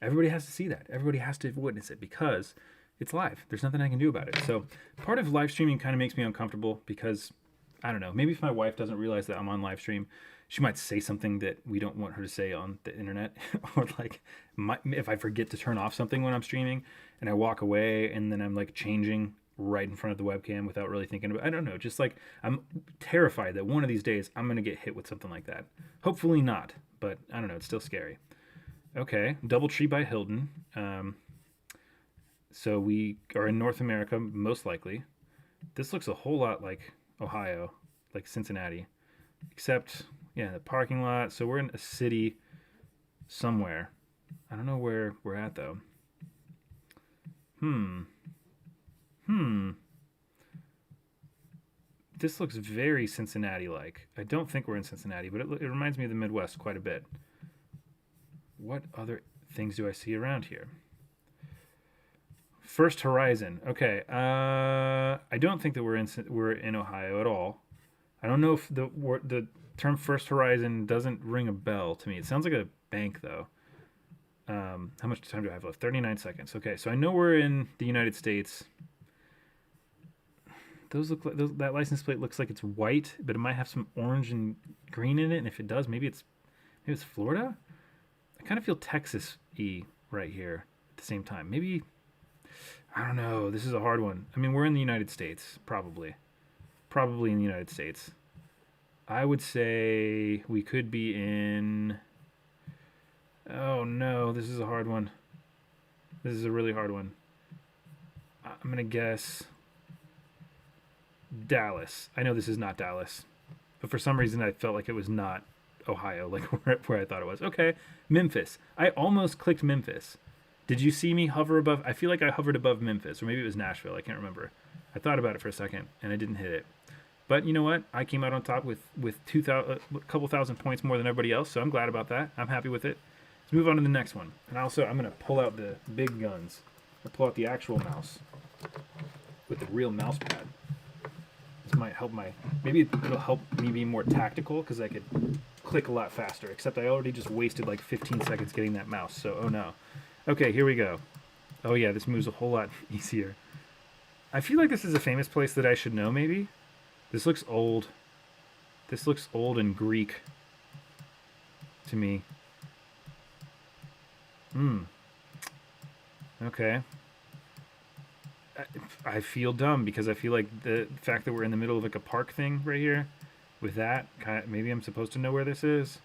everybody has to see that. Everybody has to witness it because it's live. There's nothing I can do about it. So part of live streaming kind of makes me uncomfortable because, I don't know, maybe if my wife doesn't realize that I'm on live stream, she might say something that we don't want her to say on the internet. Or like if I forget to turn off something when I'm streaming and I walk away and then I'm like changing right in front of the webcam without really thinking about it. I don't know. Just like I'm terrified that one of these days I'm going to get hit with something like that. Hopefully not, but I don't know. It's still scary. Okay, Doubletree by Hilton. So we are in North America, most likely. This looks a whole lot like Ohio, like Cincinnati. Except, yeah, the parking lot. So we're in a city somewhere. I don't know where we're at, though. This looks very Cincinnati-like. I don't think we're in Cincinnati, but it reminds me of the Midwest quite a bit. What other things do I see around here? First Horizon. Okay. I don't think that we're in Ohio at all. I don't know if the term First Horizon doesn't ring a bell to me. It sounds like a bank though. How much time do I have left? 39 seconds. Okay, so I know we're in the United States. Those look like that license plate looks like it's white, but it might have some orange and green in it. And if it does, maybe it's Florida. I kind of feel Texas-y right here at the same time. Maybe, I don't know. This is a hard one. I mean, we're in the United States, probably. Probably in the United States. I would say we could be in Oh no, this is a hard one. This is a really hard one. I'm gonna guess Dallas. I know this is not Dallas, but for some reason I felt like it was not Ohio, like where I thought it was. Okay, Memphis. I almost clicked Memphis. Did you see me hover above? I feel like I hovered above Memphis, or maybe it was Nashville. I can't remember. I thought about it for a second and I didn't hit it. But you know what? I came out on top with 2,000, a couple thousand points more than everybody else, so I'm glad about that. I'm happy with it. Let's move on to the next one. And also, I'm gonna pull out the big guns. I'll pull out the actual mouse with the real mouse pad. This might help maybe it'll help me be more tactical because I could click a lot faster. Except I already just wasted like 15 seconds getting that mouse. So oh no. Okay, here we go. Oh yeah, this moves a whole lot easier. I feel like this is a famous place that I should know. Maybe. This looks old. This looks old and Greek to me. Okay. I feel dumb because I feel like the fact that we're in the middle of like a park thing right here with that, maybe I'm supposed to know where this is.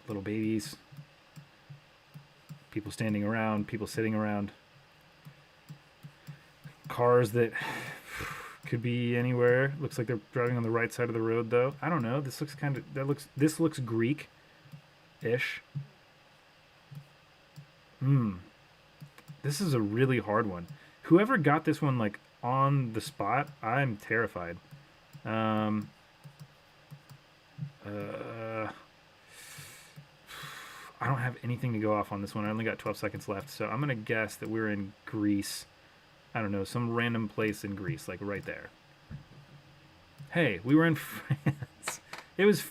Little babies. People standing around, people sitting around. Cars that could be anywhere. Looks like they're driving on the right side of the road though. I don't know. This looks Greek-ish. This is a really hard one. Whoever got this one like on the spot, I'm terrified. I don't have anything to go off on this one. I only got 12 seconds left, so I'm gonna guess that we're in Greece. I don't know, some random place in Greece, like right there. Hey, we were in France. It was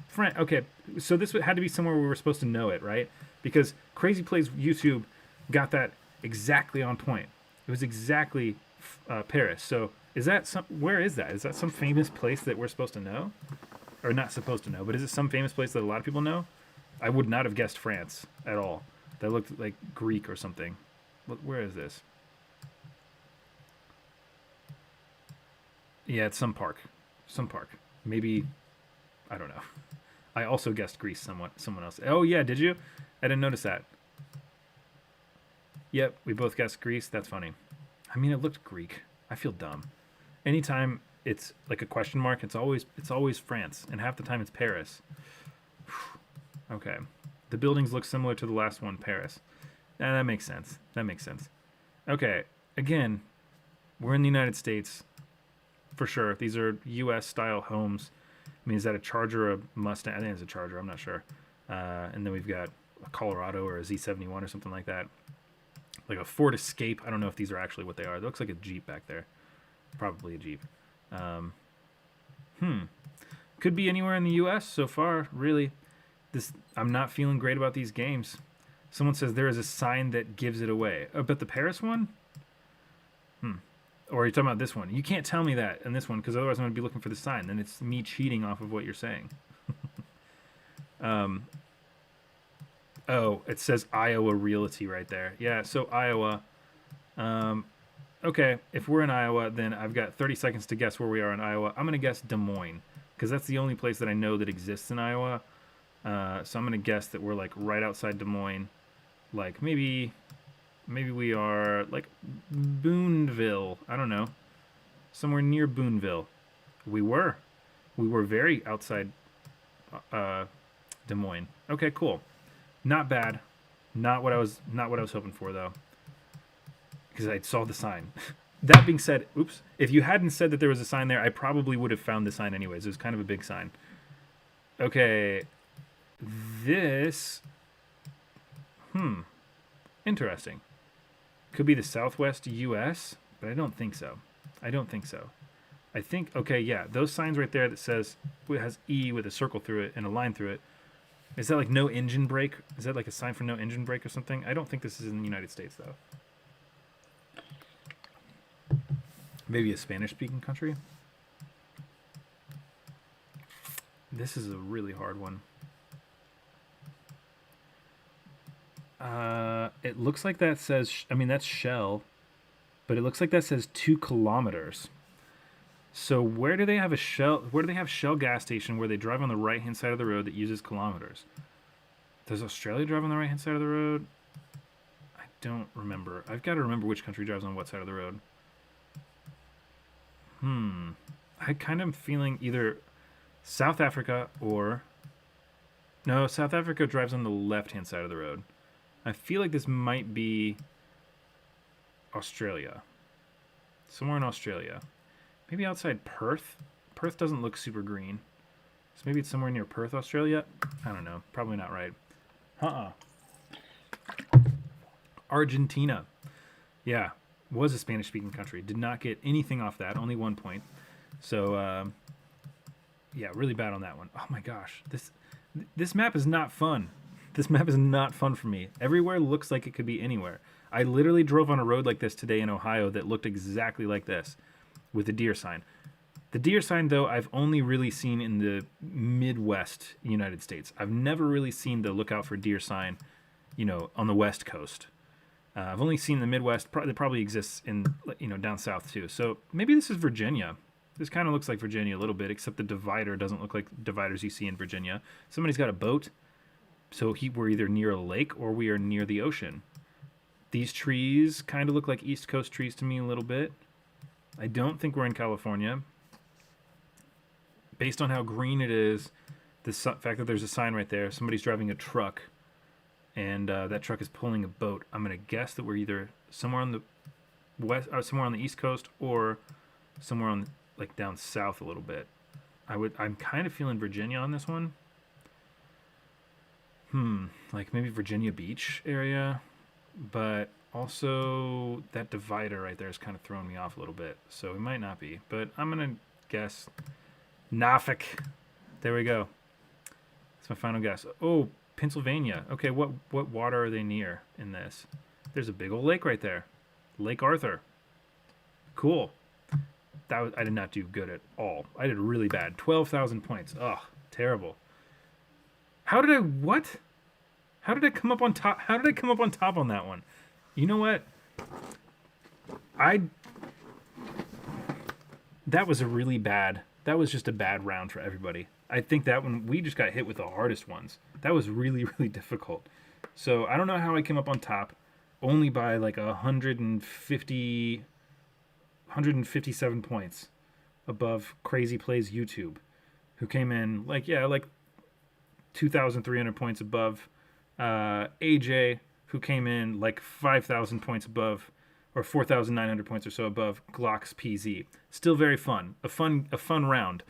France. Okay, so this had to be somewhere we were supposed to know it, right? Because Crazy Plays YouTube got that exactly on point. It was exactly Paris. So is that where is that? Is that some famous place that we're supposed to know? Or not supposed to know, but is it some famous place that a lot of people know? I would not have guessed France at all. That looked like Greek or something. Look, where is this? Yeah, it's some park. Some park. Maybe, I don't know. I also guessed Greece someone else. Oh yeah, did you? I didn't notice that. Yep, we both guessed Greece. That's funny. I mean, it looked Greek. I feel dumb. Anytime it's like a question mark, it's always France, and half the time it's Paris. Okay. The buildings look similar to the last one, Paris. That makes sense. That makes sense. Okay. Again, we're in the United States. For sure. These are U.S. style homes. I mean, is that a Charger or a Mustang? I think it's a Charger. I'm not sure. And then we've got a Colorado or a Z71 or something like that. Like a Ford Escape. I don't know if these are actually what they are. It looks like a Jeep back there. Probably a Jeep. Could be anywhere in the U.S. so far, really. I'm not feeling great about these games. Someone says there is a sign that gives it away. Oh, but the Paris one? Or are you talking about this one? You can't tell me that in this one because otherwise I'm going to be looking for the sign. Then it's me cheating off of what you're saying. Oh, it says Iowa Realty right there. Yeah, so Iowa. Okay, if we're in Iowa, then I've got 30 seconds to guess where we are in Iowa. I'm going to guess Des Moines because that's the only place that I know that exists in Iowa. So I'm going to guess that we're like right outside Des Moines. Like maybe we are like Boonville. I don't know. Somewhere near Boonville. We were very outside Des Moines. Okay, cool. Not bad. Not what I was hoping for though. Because I saw the sign. That being said, oops, if you hadn't said that there was a sign there, I probably would have found the sign anyways. It was kind of a big sign. Okay. This interesting. Could be the Southwest US, but I don't think so. I think, okay, yeah, those signs right there that says, it has E with a circle through it and a line through it. Is that like no engine brake? Is that like a sign for no engine brake or something? I don't think this is in the United States, though. Maybe a Spanish-speaking country? This is a really hard one. It looks like that says, I mean, that's Shell, but it looks like that says 2 kilometers. So where do they have Shell gas station where they drive on the right-hand side of the road that uses kilometers? Does Australia drive on the right-hand side of the road? I don't remember. I've got to remember which country drives on what side of the road. I kind of am feeling either South Africa or... No, South Africa drives on the left-hand side of the road. I feel like this might be Australia. Somewhere in Australia. Maybe outside Perth? Perth doesn't look super green. So maybe it's somewhere near Perth, Australia? I don't know. Probably not right. Argentina. Yeah, was a Spanish-speaking country. Did not get anything off that. Only 1 point. So, yeah, really bad on that one. Oh my gosh. This map is not fun. This map is not fun for me. Everywhere looks like it could be anywhere. I literally drove on a road like this today in Ohio that looked exactly like this with the deer sign. The deer sign, though, I've only really seen in the Midwest United States. I've never really seen the look out for deer sign, on the West Coast. I've only seen the Midwest. It probably exists in, down south too. So maybe this is Virginia. This kind of looks like Virginia a little bit, except the divider doesn't look like dividers you see in Virginia. Somebody's got a boat, so we're either near a lake or we are near the ocean. These trees kind of look like East Coast trees to me a little bit. I don't think we're in California. Based on how green it is, the fact that there's a sign right there, somebody's driving a truck, and that truck is pulling a boat. I'm gonna guess that we're either somewhere on the west, or somewhere on the East Coast, or somewhere on down south a little bit. I'm kind of feeling Virginia on this one. Like maybe Virginia Beach area, but also that divider right there is kind of throwing me off a little bit. So we might not be, but I'm gonna guess Norfolk. There we go. That's my final guess. Oh, Pennsylvania. Okay, what water are they near in this? There's a big old lake right there. Lake Arthur. Cool. I did not do good at all. I did really bad. 12,000 points. Ugh, terrible. How did I come up on top? How did I come up on top on that one? You know what? That was just a bad round for everybody. I think that one, we just got hit with the hardest ones. That was really, really difficult. So I don't know how I came up on top, only by 157 points above Crazy Plays YouTube, who came in 2,300 points above AJ, who came in 5,000 points above, or 4,900 points or so above Glock's PZ. Still very fun. A fun round.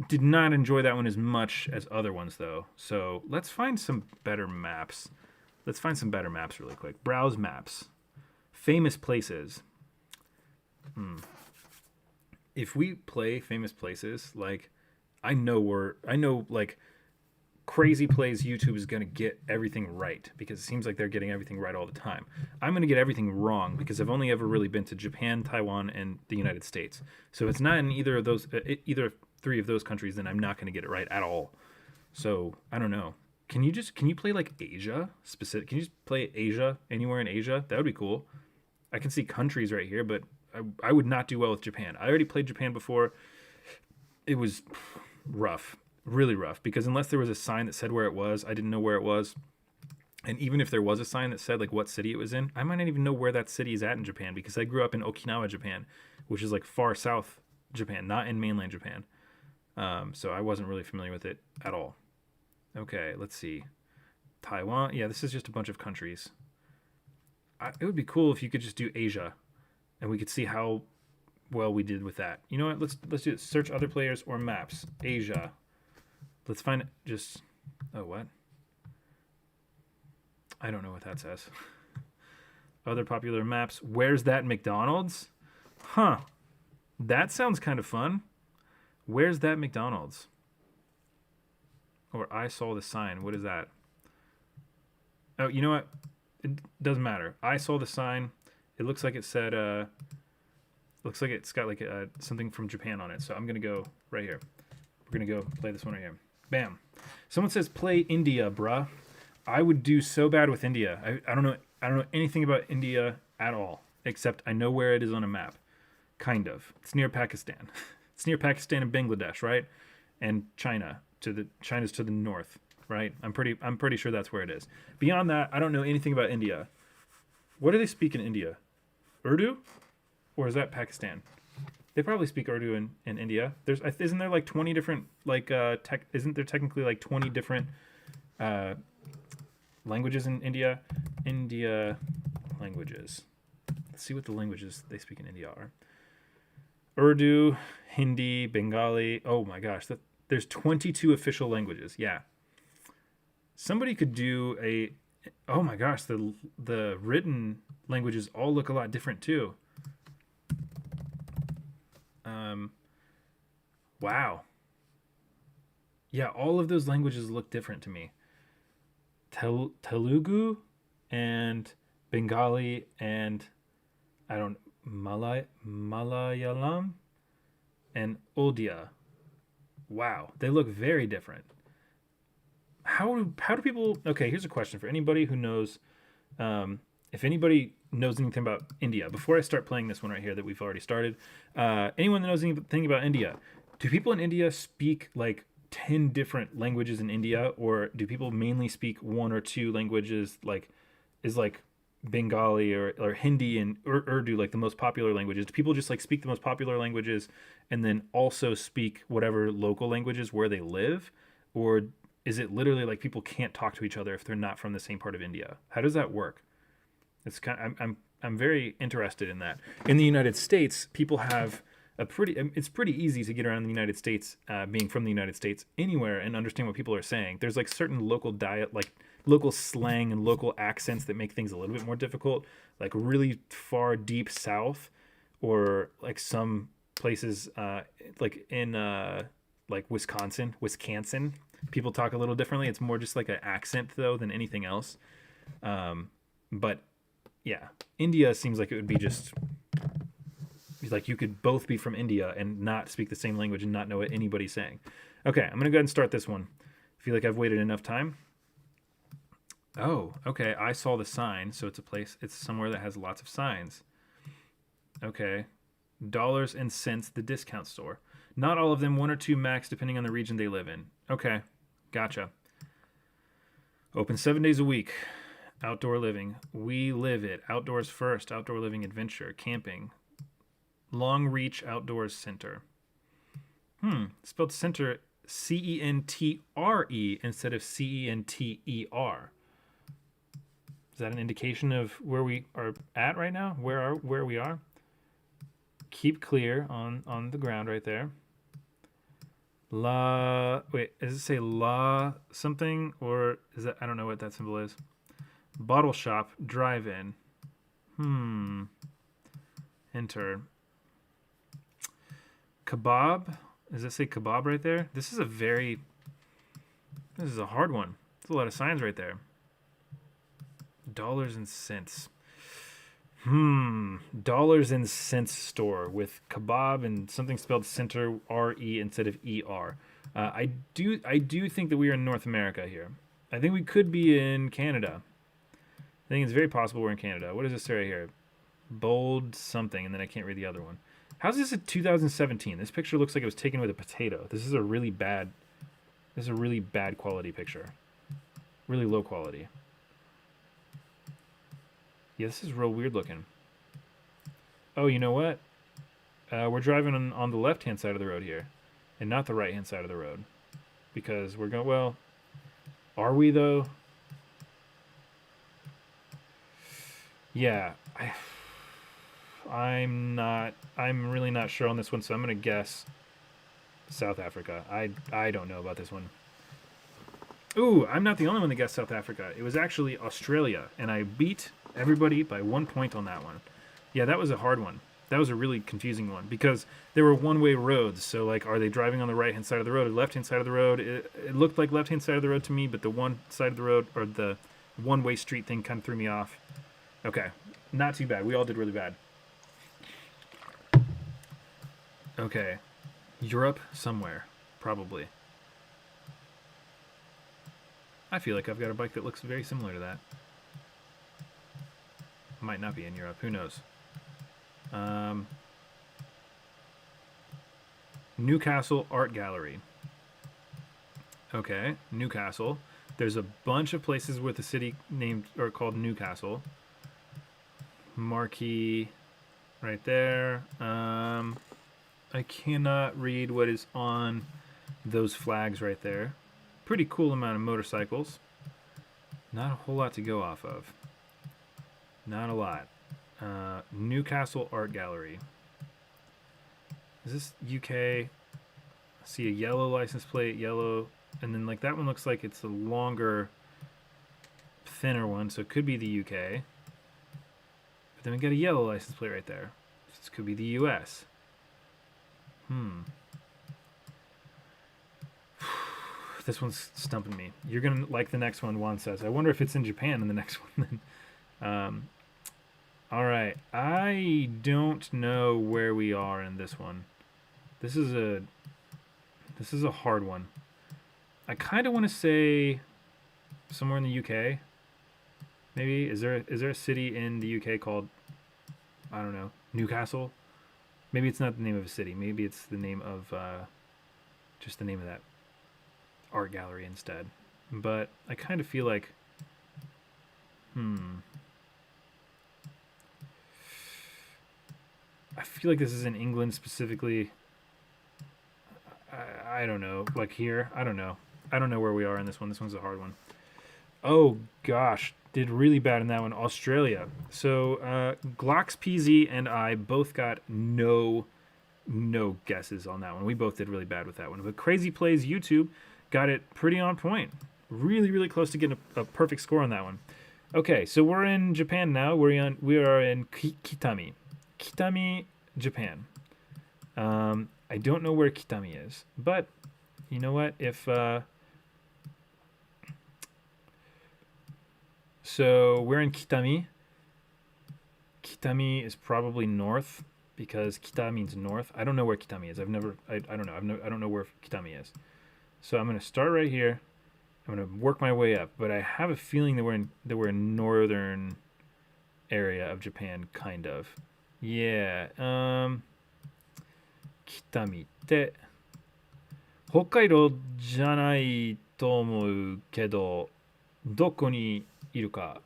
Did not enjoy that one as much as other ones, though. So let's find some better maps. Let's find some better maps really quick. Browse maps. Famous places. If we play famous places, I know Crazy Plays YouTube is going to get everything right, because it seems like they're getting everything right all the time. I'm going to get everything wrong because I've only ever really been to Japan, Taiwan, and the United States. So if it's not in either of those, either three of those countries, then I'm not going to get it right at all. So I don't know. Can you play Asia specific? Can you just play Asia, anywhere in Asia? That would be cool. I can see countries right here, but I would not do well with Japan. I already played Japan before. It was rough. Really rough, because unless there was a sign that said where it was, I didn't know where it was. And even if there was a sign that said what city it was in, I might not even know where that city is at in Japan, because I grew up in Okinawa, Japan, which is far south Japan, not in mainland Japan. So I wasn't really familiar with it at all. Okay, let's see. Taiwan. Yeah, this is just a bunch of countries. It would be cool if you could just do Asia, and we could see how well we did with that. You know what? Let's do it. Search other players or maps. Asia. Let's find just... Oh, what? I don't know what that says. Other popular maps. Where's that McDonald's? Huh. That sounds kind of fun. Where's that McDonald's? Or I saw the sign. What is that? Oh, you know what? It doesn't matter. I saw the sign. It looks like it said... looks like it's got something from Japan on it. So I'm going to go right here. We're going to go play this one right here. Bam. Someone says play India, bruh. I would do so bad with India. I don't know anything about India at all, except I know where it is on a map. Kind of. It's near Pakistan. It's near Pakistan and Bangladesh, right? And China. China's to the north. right? I'm pretty sure that's where it is. Beyond that, I don't know anything about India. What do they speak in India? Urdu, or is that Pakistan? They probably speak Urdu in India. Isn't there like 20 different isn't there technically like 20 different uh, languages in India? India languages. Let's see what the languages they speak in India are. Urdu, Hindi, Bengali. Oh my gosh, there's 22 official languages. Yeah. Somebody could do a. Oh my gosh, the written languages all look a lot different too. Wow. Yeah, all of those languages look different to me. Telugu and Bengali and I don't Malayalam and Odia. Wow, they look very different. How do people? Okay, here's a question for anybody who knows. If anybody knows anything about India, before I start playing this one right here that we've already started, anyone that knows anything about India, do people in India speak like 10 different languages in India, or do people mainly speak one or two languages? Like, is like Bengali or Hindi and Urdu like the most popular languages? Do people just like speak the most popular languages and then also speak whatever local languages where they live, or is it literally like people can't talk to each other if they're not from the same part of India? How does that work? It's kind of, I'm very interested in that. In the United States, people have it's pretty easy to get around the United States, being from the United States anywhere and understand what people are saying. There's like certain local diet, like local slang and local accents that make things a little bit more difficult, like really far deep south, or like some places like in like Wisconsin, people talk a little differently. It's more just like an accent though than anything else. But yeah, India seems like it would be just like you could both be from India and not speak the same language and not know what anybody's saying. Okay, I'm gonna go ahead and start this one. I feel like I've waited enough time. Oh, okay. I saw the sign, so it's somewhere that has lots of signs. Okay. Dollars and cents, the discount store. Not all of them, one or two max, depending on the region they live in. Okay, gotcha. Open 7 days a week. Outdoor living. We live it. Outdoors first. Outdoor living adventure. Camping. Long Reach Outdoors Center. Spelled center CENTRE instead of CENTER. Is that an indication of where we are at right now? Where we are? Keep clear on the ground right there. Does it say La something, or is that, I don't know what that symbol is. Bottle shop, drive-in. Enter. Kebab. Does it say kebab right there? This is a hard one. There's a lot of signs right there. Dollars and cents. Dollars and cents store with kebab and something spelled center RE instead of ER. I do think that we are in North America here. I think we could be in Canada. I think it's very possible we're in Canada. What does this say right here? Bold something, and then I can't read the other one. How's this in 2017? This picture looks like it was taken with a potato. This is a really bad quality picture. Really low quality. Yeah, this is real weird looking. Oh, you know what? We're driving on the left-hand side of the road here, and not the right-hand side of the road. Because we're going, well, are we though? Yeah, I'm really not sure on this one, so I'm going to guess South Africa. I don't know about this one. Ooh, I'm not the only one that guessed South Africa. It was actually Australia, and I beat everybody by 1 point on that one. Yeah, that was a hard one. That was a really confusing one because there were one-way roads. So, like, are they driving on the right-hand side of the road or left-hand side of the road? It looked like left-hand side of the road to me, but the one side of the road, or the one-way street thing, kind of threw me off. Okay, not too bad. We all did really bad. Okay, Europe somewhere, probably. I feel like I've got a bike that looks very similar to that. Might not be in Europe. Who knows? Newcastle Art Gallery. Okay, Newcastle. There's a bunch of places with a city named or called Newcastle. Marquee right there. I cannot read what is on those flags right there. Pretty cool amount of motorcycles. Not a whole lot to go off of. Not a lot. Newcastle Art Gallery. Is this UK? I see a yellow license plate, yellow, and then like that one looks like it's a longer, thinner one, so it could be the UK. But then we got a yellow license plate right there. This could be the US. This one's stumping me. You're gonna like the next one, Juan says. I wonder if it's in Japan in the next one then. All right. I don't know where we are in this one. This is a hard one. I kind of want to say somewhere in the UK. Maybe is there a city in the UK called, I don't know, Newcastle? Maybe it's not the name of a city. Maybe it's the name of just the name of that art gallery instead. But I kind of feel like I feel like this is in England specifically. I don't know. Like here, I don't know. I don't know where we are in this one. This one's a hard one. Oh gosh, did really bad in that one. Australia. So Glocks PZ and I both got no guesses on that one. We both did really bad with that one. But Crazy Plays YouTube got it pretty on point. Really close to getting a perfect score on that one. Okay, so we're in Japan now. We are in Kitami. Kitami, Japan. I don't know where Kitami is, but you know what? If so, we're in Kitami. Kitami is probably north because Kita means north. I don't know where Kitami is. I don't know. I don't know where Kitami is. So I'm gonna start right here. I'm gonna work my way up, but I have a feeling that we're in northern area of Japan, kind of. Yeah. 北見って北海道じゃないと思うけどどこにいるか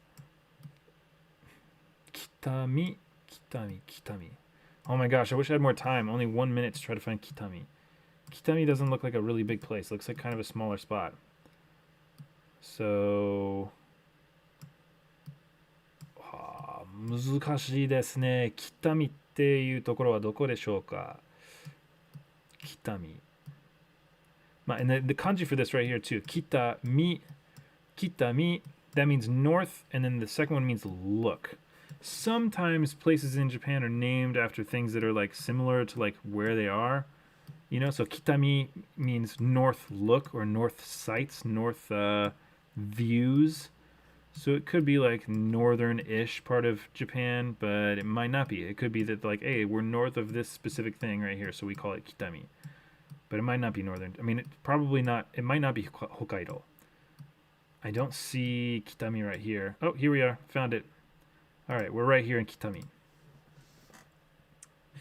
北見 Oh my gosh, I wish I had more time. Only 1 minute to try to find Kitami. Kitami doesn't look like a really big place. It looks like kind of a smaller spot. So 難しいですね。北見っていうところはどこでしょうかKitami. And the kanji for this right here too. Kitami. That means north, and then the second one means look. Sometimes places in Japan are named after things that are like similar to like where they are. You know, so Kitami means north look or north sights, north views. So it could be like northern-ish part of Japan, but it might not be. It could be that like, hey, we're north of this specific thing right here, so we call it Kitami. But it might not be northern. I mean, probably not. It might not be Hokkaido. I don't see Kitami right here. Oh, here we are. Found it. All right, we're right here in Kitami.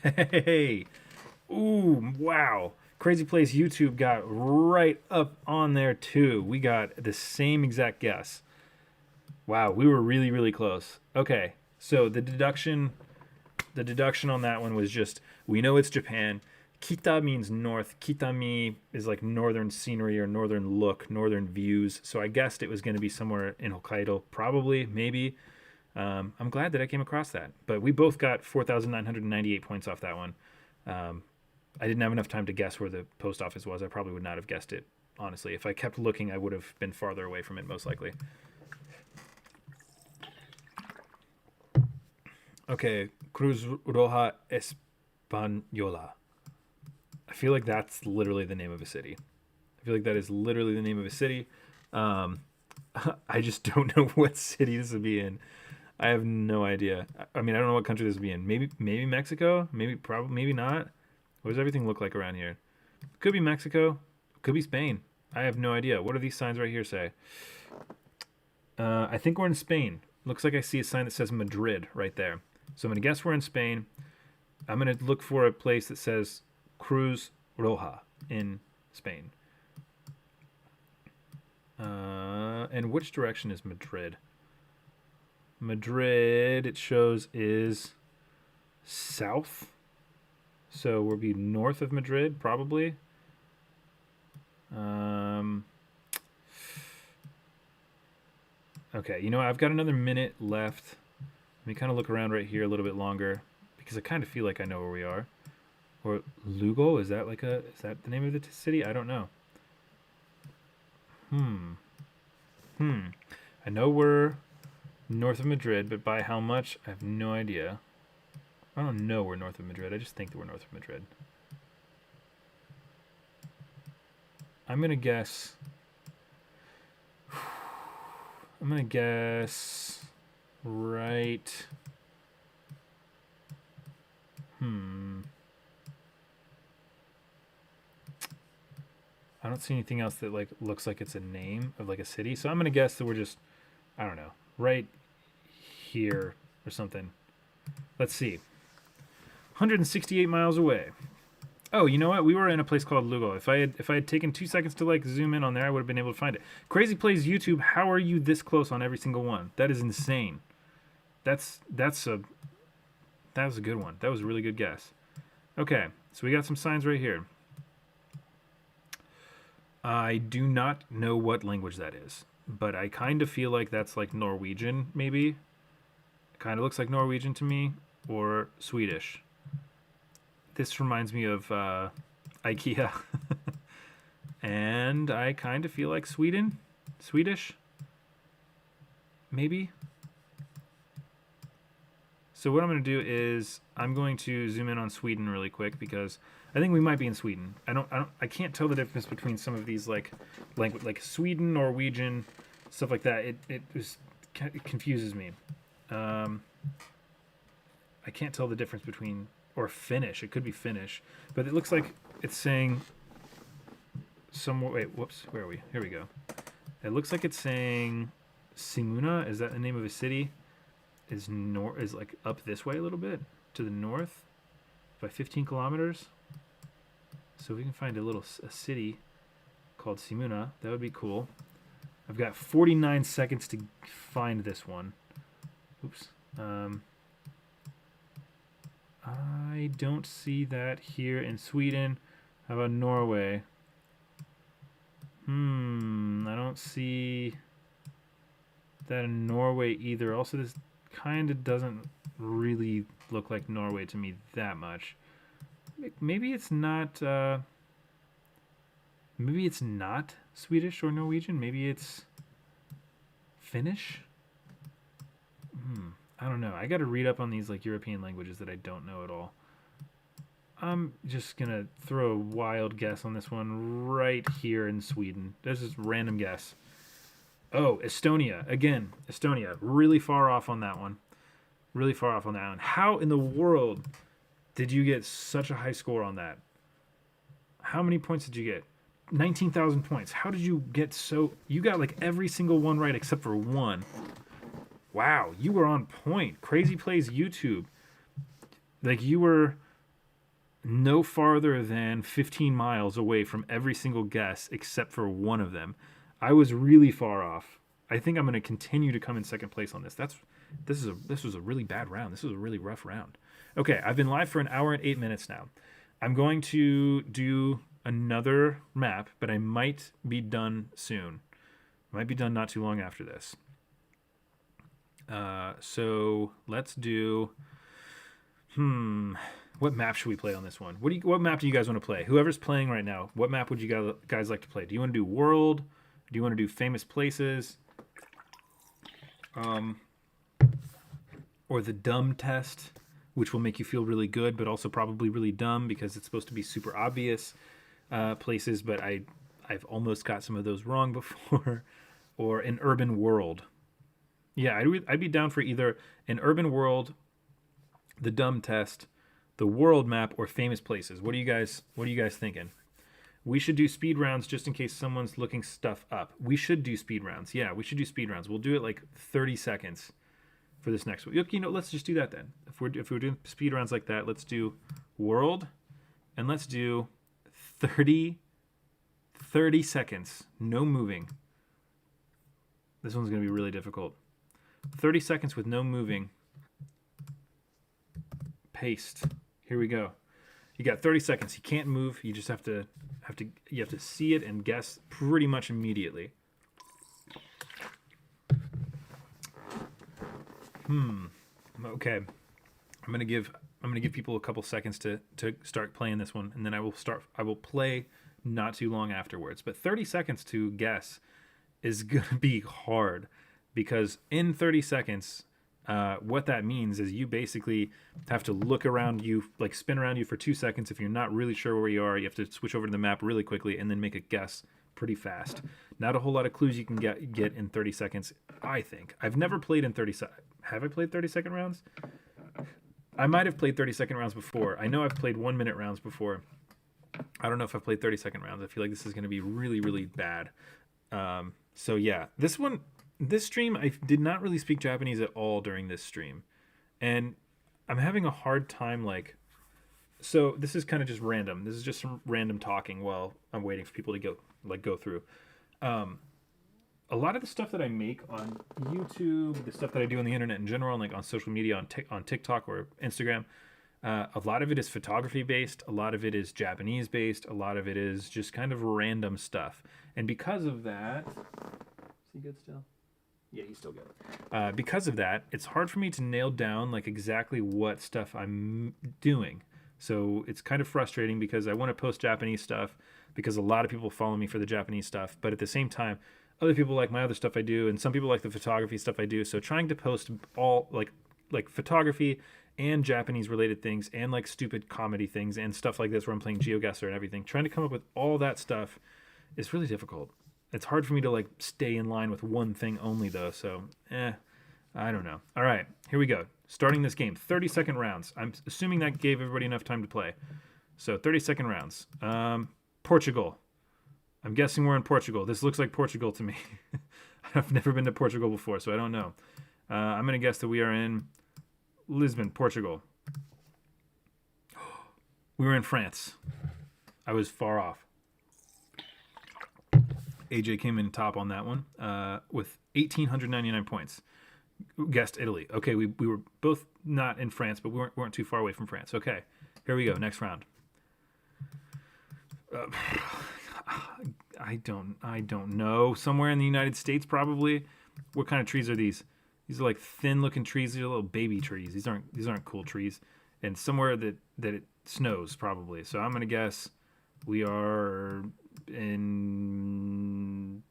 Hey! Ooh, wow. Crazy Place YouTube got right up on there too. We got the same exact guess. Wow, we were really close. Okay, so the deduction on that one was just, we know it's Japan. Kita means north. Kitami is like northern scenery or northern look, northern views. So I guessed it was going to be somewhere in Hokkaido, probably, maybe. I'm glad that I came across that. But we both got 4,998 points off that one. I didn't have enough time to guess where the post office was. I probably would not have guessed it, honestly. If I kept looking, I would have been farther away from it, most likely. Okay, Cruz Roja Española. I feel like that's literally the name of a city. I feel like that is literally the name of a city. I just don't know what city this would be in. I have no idea. I mean, I don't know what country this would be in. Maybe Mexico. Maybe not. What does everything look like around here? Could be Mexico. Could be Spain. I have no idea. What do these signs right here say? I think we're in Spain. Looks like I see a sign that says Madrid right there. So I'm going to guess we're in Spain. I'm going to look for a place that says Cruz Roja in Spain. And which direction is Madrid? Madrid, it shows, is south. So we'll be north of Madrid, probably. Okay, you know, I've got another minute left. Let me kind of look around right here a little bit longer because I kind of feel like I know where we are. Or Lugo, is that the name of the city? I don't know. I know we're north of Madrid, but by how much? I have no idea. I don't know we're north of Madrid. I just think that we're north of Madrid. I'm going to guess... right... I don't see anything else that like looks like it's a name of like a city. So I'm going to guess that we're just, I don't know, right here or something. Let's see. 168 miles away. Oh, you know what? We were in a place called Lugo. If I had taken 2 seconds to like zoom in on there, I would have been able to find it. Crazy Plays YouTube. How are you this close on every single one? That is insane. That was a good one. That was a really good guess. Okay, so we got some signs right here. I do not know what language that is, but I kind of feel like that's like Norwegian, maybe. It kind of looks like Norwegian to me, or Swedish. This reminds me of IKEA. And I kind of feel like Swedish, maybe. So what I'm going to do is I'm going to zoom in on Sweden really quick because I think we might be in Sweden. I can't tell the difference between some of these like language, like Sweden, Norwegian, stuff like that. It confuses me. I can't tell the difference between, or Finnish. It could be Finnish, but it looks like it's saying somewhere. Wait, whoops. Where are we? Here we go. It looks like it's saying Simuna. Is that the name of a city? Is like up this way a little bit to the north by 15 kilometers. So if we can find a city called Simuna, that would be cool. I've got 49 seconds to find this one. Oops. I don't see that here in Sweden. How about Norway? I don't see that in Norway either. Also, this kind of doesn't really look like Norway to me that much. Maybe it's not. Maybe it's not Swedish or Norwegian. Maybe it's Finnish. I don't know. I got to read up on these like European languages that I don't know at all. I'm just gonna throw a wild guess on this one right here in Sweden. This is random guess. Oh, Estonia. Again, Estonia. Really far off on that one. Really far off on that one. How in the world did you get such a high score on that? How many points did you get? 19,000 points. How did you get so... You got like every single one right except for one. Wow, you were on point. Crazy Plays YouTube. Like you were no farther than 15 miles away from every single guess except for one of them. I was really far off. I think I'm going to continue to come in second place on this. This was a really bad round. This was a really rough round. Okay, I've been live for an hour and 8 minutes now. I'm going to do another map, but I might be done soon. Might be done not too long after this. So let's do. What map should we play on this one? What map do you guys want to play? Whoever's playing right now, what map would you guys like to play? Do you want to do world? Do you want to do famous places? Or the dumb test, which will make you feel really good, but also probably really dumb because it's supposed to be super obvious places. But I've almost got some of those wrong before. Or an urban world. Yeah, I'd be down for either an urban world, the dumb test, the world map, or famous places. What are you guys thinking? We should do speed rounds just in case someone's looking stuff up. We should do speed rounds. Yeah, we should do speed rounds. We'll do it like 30 seconds for this next one. You know, let's just do that then. If we're doing speed rounds like that, let's do world, and let's do 30 seconds, no moving. This one's going to be really difficult. 30 seconds with no moving. Paste. Here we go. You got 30 seconds. You can't move. You just have to see it and guess pretty much immediately. Okay. I'm gonna give people a couple seconds to start playing this one, and then I will play not too long afterwards. But 30 seconds to guess is gonna be hard, because in 30 seconds, what that means is you basically have to look around you, like spin around you for 2 seconds. If you're not really sure where you are, you have to switch over to the map really quickly and then make a guess pretty fast. Not a whole lot of clues you can get in 30 seconds, I think. I've never played in 30 seconds. Have I played 30-second rounds? I might have played 30-second rounds before. I know I've played 1-minute rounds before. I don't know if I've played 30-second rounds. I feel like this is going to be really, really bad. So yeah, this stream, I did not really speak Japanese at all during this stream. And I'm having a hard time, so this is kind of just random. This is just some random talking while I'm waiting for people to go through. A lot of the stuff that I make on YouTube, the stuff that I do on the internet in general, and like on social media, on TikTok or Instagram, a lot of it is photography based. A lot of it is Japanese based. A lot of it is just kind of random stuff. And because of that, is he good still? Yeah, he's still good. Because of that, it's hard for me to nail down like exactly what stuff I'm doing. So it's kind of frustrating because I want to post Japanese stuff because a lot of people follow me for the Japanese stuff. But at the same time, other people like my other stuff I do, and some people like the photography stuff I do. So trying to post all like photography and Japanese related things and like stupid comedy things and stuff like this where I'm playing Geoguessr and everything, trying to come up with all that stuff is really difficult. It's hard for me to like stay in line with one thing only though. So, I don't know. All right, here we go. Starting this game, 30-second rounds. I'm assuming that gave everybody enough time to play. So 30-second rounds. Portugal. I'm guessing we're in Portugal. This looks like Portugal to me. I've never been to Portugal before, so I don't know. I'm going to guess that we are in Lisbon, Portugal. We were in France. I was far off. AJ came in top on that one with 1,899 points. Guessed Italy. Okay, we were both not in France, but we weren't too far away from France. Okay, here we go. Next round. I don't know. Somewhere in the United States, probably. What kind of trees are these? These are like thin-looking trees. These are little baby trees. These aren't cool trees. And somewhere that it snows, probably. So I'm gonna guess we are in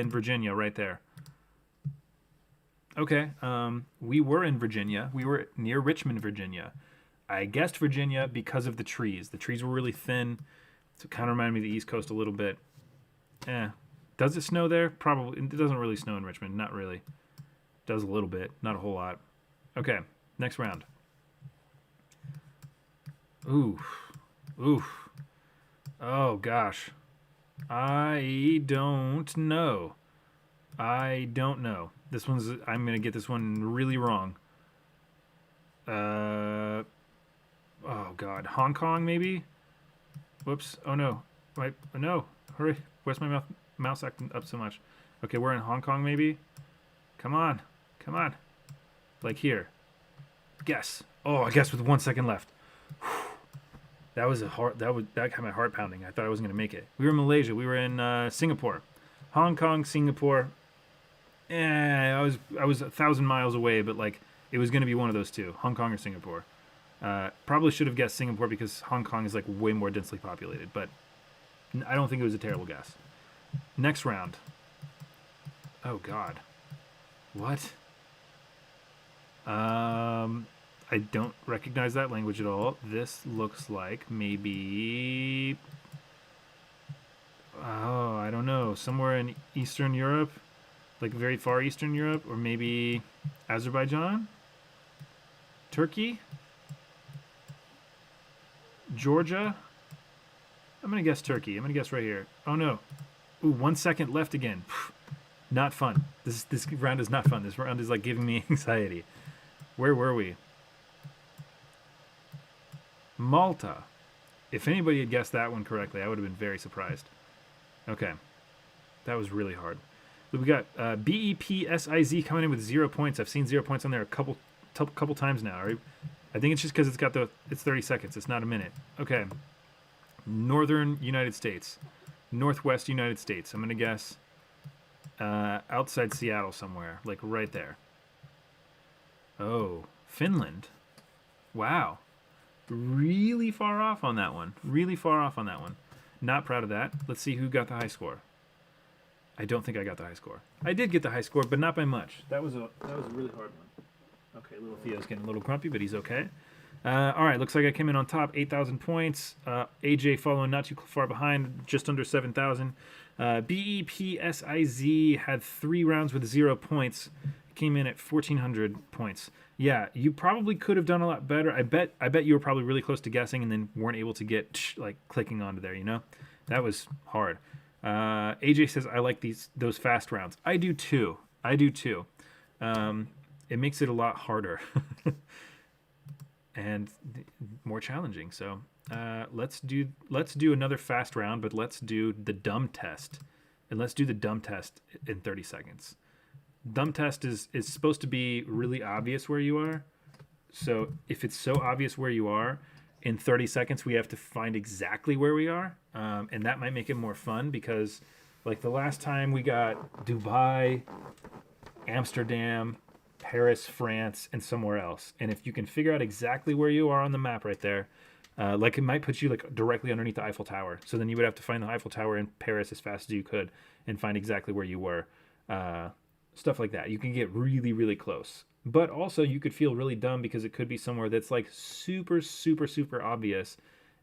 Virginia, right there. Okay. We were in Virginia. We were near Richmond, Virginia. I guessed Virginia because of the trees. The trees were really thin, so it kind of reminded me of the East Coast a little bit. Does it snow there? Probably. It doesn't really snow in Richmond. Not really. It does a little bit. Not a whole lot. Okay, next round. Ooh. Oh, gosh. I don't know. This one's... I'm going to get this one really wrong. Oh, God. Hong Kong, maybe? Whoops. Oh, no. No. Hurry. Where's my mouse acting up so much? Okay, we're in Hong Kong, maybe? Come on. Like here. Guess. Oh, I guess with 1 second left. That was that had my heart pounding. I thought I wasn't going to make it. We were in Malaysia. We were in Singapore. Hong Kong, Singapore. I was 1,000 miles away, but like it was going to be one of those two, Hong Kong or Singapore. Probably should have guessed Singapore because Hong Kong is like way more densely populated, but I don't think it was a terrible guess. Next round. Oh God. What? I don't recognize that language at all. This looks like maybe... Oh, I don't know. Somewhere in Eastern Europe? Like very far Eastern Europe? Or maybe Azerbaijan? Turkey? Georgia? I'm going to guess Turkey. I'm going to guess right here. Oh, no. Ooh, 1 second left again. Not fun. This round is not fun. This round is like giving me anxiety. Where were we? Malta. If anybody had guessed that one correctly, I would have been very surprised. Okay. That was really hard. We got BEPSIZ coming in with 0 points. I've seen 0 points on there a couple times now. Right? I think it's just because it's 30 seconds. It's not a minute. Okay. Northern United States. Northwest United States. I'm going to guess outside Seattle somewhere. Like right there. Oh, Finland. Wow. Really far off on that one. Really far off on that one. Not proud of that. Let's see who got the high score. I don't think I got the high score. I did get the high score, but not by much. That was a really hard one. Okay, little Theo's getting a little grumpy, but he's okay. All right, looks like I came in on top, 8,000 points. AJ following not too far behind, just under 7,000. BEPSIZ had 3 rounds with 0 points. Came in at 1,400 points. Yeah, you probably could have done a lot better. I bet you were probably really close to guessing and then weren't able to get like clicking onto there. You know, that was hard. AJ says I like those fast rounds. I do too. It makes it a lot harder and more challenging. So let's do another fast round, but let's do the dumb test, and let's do the dumb test in 30 seconds. Dumb test is supposed to be really obvious where you are. So if it's so obvious where you are, in 30 seconds we have to find exactly where we are, and that might make it more fun because, like the last time we got Dubai, Amsterdam, Paris, France, and somewhere else. And if you can figure out exactly where you are on the map right there, like it might put you like directly underneath the Eiffel Tower. So then you would have to find the Eiffel Tower in Paris as fast as you could and find exactly where you were. Stuff like that. You can get really, really close. But also you could feel really dumb because it could be somewhere that's like super, super, super obvious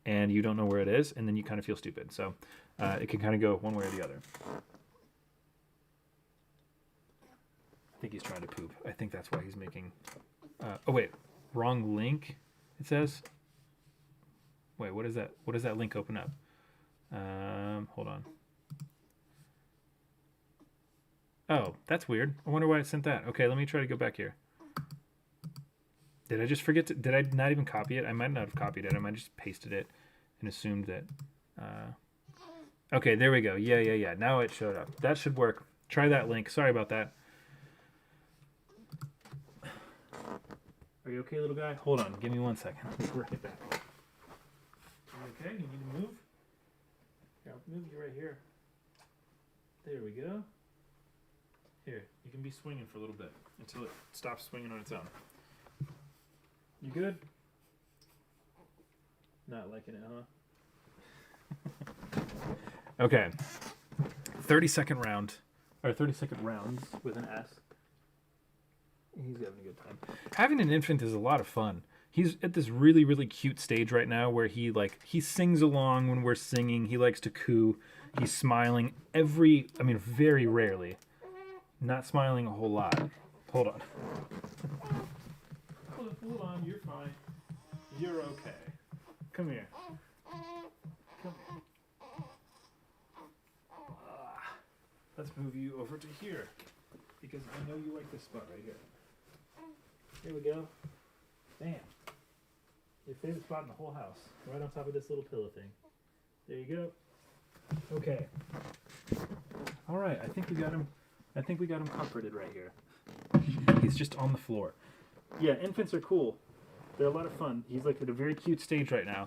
and you don't know where it is, and then you kind of feel stupid. So it can kind of go one way or the other. I think he's trying to poop. I think that's why he's making... oh, wait. Wrong link, it says. Wait, what is that? What does that link open up? Hold on. Oh, that's weird. I wonder why it sent that. Okay, let me try to go back here. Did I just forget to... Did I not even copy it? I might not have copied it. I might have just pasted it and assumed that... okay, there we go. Yeah. Now it showed up. That should work. Try that link. Sorry about that. Are you okay, little guy? Hold on. Give me 1 second. We'll be right back. You okay? You need to move? Here, I'll move you right here. There we go. Here, you can be swinging for a little bit until it stops swinging on its own. You good? Not liking it, huh? Okay. 30-second round. Or 30-second rounds with an S. He's having a good time. Having an infant is a lot of fun. He's at this really, really cute stage right now where he sings along when we're singing. He likes to coo. He's smiling very rarely. Not smiling a whole lot. Hold on. Hold on, you're fine. You're okay. Come here. Come here. Let's move you over to here, because I know you like this spot right here. Here we go. Bam. Your favorite spot in the whole house. Right on top of this little pillow thing. There you go. Okay. All right, I think we got him comforted right here. He's just on the floor. Yeah, infants are cool. They're a lot of fun. He's like at a very cute stage right now.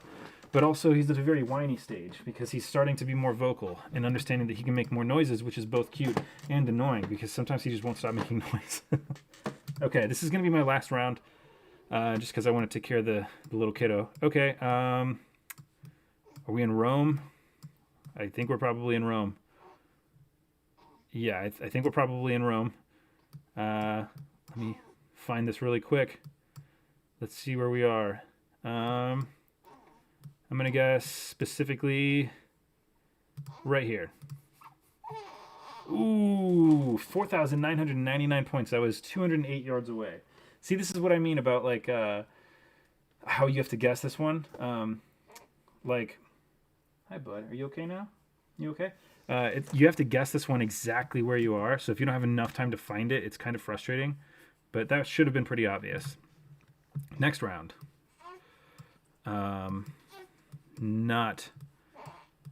But also he's at a very whiny stage because he's starting to be more vocal and understanding that he can make more noises, which is both cute and annoying because sometimes he just won't stop making noise. Okay, this is going to be my last round just because I want to take care of the little kiddo. Okay, are we in Rome? I think we're probably in Rome. Yeah, I think we're probably in Rome. Let me find this really quick. Let's see where we are. I'm going to guess specifically right here. Ooh, 4,999 points. That was 208 yards away. See, this is what I mean about like how you have to guess this one. Like, hi, bud. Are you okay now? You okay? You have to guess this one exactly where you are. So if you don't have enough time to find it, it's kind of frustrating. But that should have been pretty obvious. Next round. Not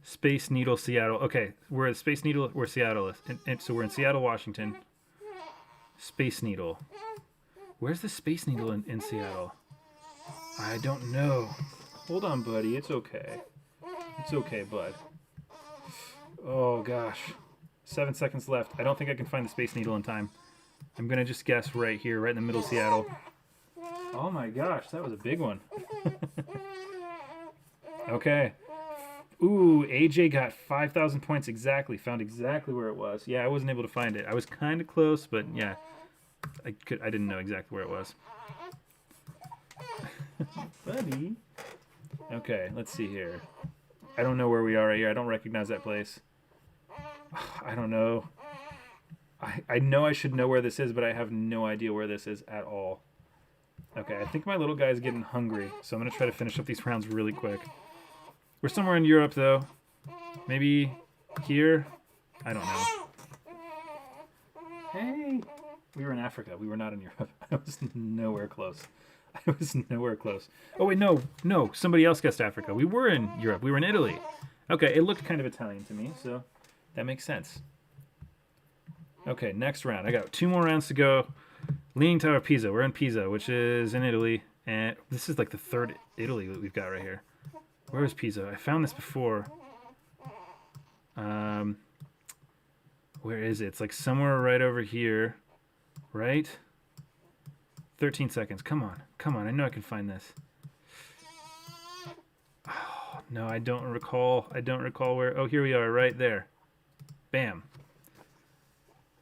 Space Needle, Seattle. Okay, we're at Space Needle. We're Seattle. And so we're in Seattle, Washington. Space Needle. Where's the Space Needle in Seattle? I don't know. Hold on, buddy. It's okay. It's okay, bud. Oh, gosh. 7 seconds left. I don't think I can find the Space Needle in time. I'm going to just guess right here, right in the middle of Seattle. Oh, my gosh. That was a big one. Okay. Ooh, AJ got 5,000 points exactly. Found exactly where it was. Yeah, I wasn't able to find it. I was kind of close, but yeah. I didn't know exactly where it was. Buddy. Okay, let's see here. I don't know where we are right here. I don't recognize that place. I don't know. I know I should know where this is, but I have no idea where this is at all. Okay, I think my little guy's getting hungry, so I'm going to try to finish up these rounds really quick. We're somewhere in Europe, though. Maybe here? I don't know. Hey! We were in Africa. We were not in Europe. I was nowhere close. I was nowhere close. Oh, wait, no. No, somebody else guessed Africa. We were in Europe. We were in Italy. Okay, it looked kind of Italian to me, so that makes sense. Okay, next round. I got 2 more rounds to go. Leaning Tower of Pisa. We're in Pisa, which is in Italy. And this is like the 3rd Italy that we've got right here. Where is Pisa? I found this before. Where is it? It's like somewhere right over here. Right? 13 seconds. Come on. Come on. I know I can find this. Oh, no, I don't recall. I don't recall where. Oh, here we are. Right there. Bam.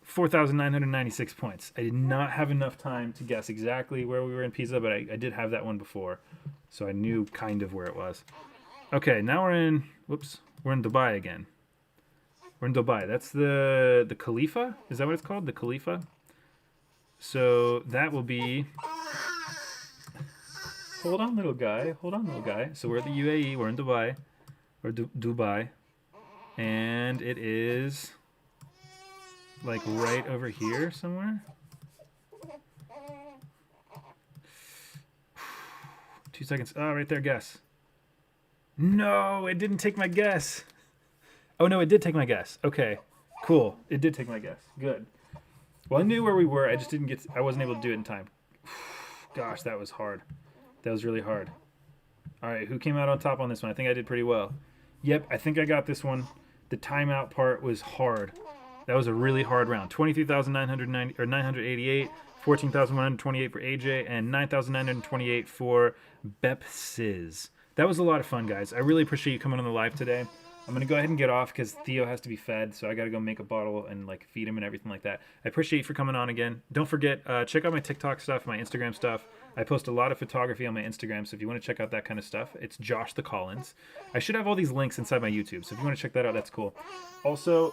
4,996 points. I did not have enough time to guess exactly where we were in Pisa, but I did have that one before. So I knew kind of where it was. Okay, now we're in... Whoops. We're in Dubai again. We're in Dubai. That's the Khalifa? Is that what it's called? The Khalifa? So that will be... Hold on, little guy. Hold on, little guy. So we're at the UAE. We're in Dubai. Or Dubai. And it is... like right over here somewhere. 2 seconds. Oh, right there, guess. No, it didn't take my guess. Oh, no, it did take my guess. Okay, cool. It did take my guess. Good. Well, I knew where we were. I just didn't get... I wasn't able to do it in time. Gosh, that was hard. That was really hard. All right, who came out on top on this one? I think I did pretty well. Yep, I think I got this one. The timeout part was hard. That was a really hard round. 23,990 or 988, 14,128 for AJ, and 9,928 for Bepsiz. That was a lot of fun, guys. I really appreciate you coming on the live today. I'm gonna go ahead and get off because Theo has to be fed, so I gotta go make a bottle and like feed him and everything like that. I appreciate you for coming on again. Don't forget, check out my TikTok stuff, my Instagram stuff. I post a lot of photography on my Instagram, so if you want to check out that kind of stuff, it's Josh the Collins. I should have all these links inside my YouTube, so if you want to check that out, that's cool. Also,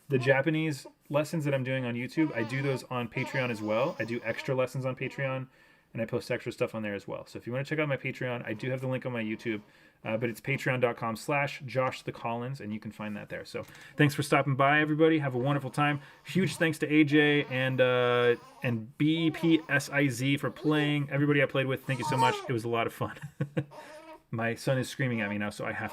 the Japanese lessons that I'm doing on YouTube, I do those on Patreon as well. I do extra lessons on Patreon, and I post extra stuff on there as well. So if you want to check out my Patreon, I do have the link on my YouTube, but it's patreon.com/JoshTheCollins, and you can find that there. So thanks for stopping by, everybody. Have a wonderful time. Huge thanks to AJ and BEPSIZ for playing. Everybody I played with, thank you so much. It was a lot of fun. My son is screaming at me now, so I have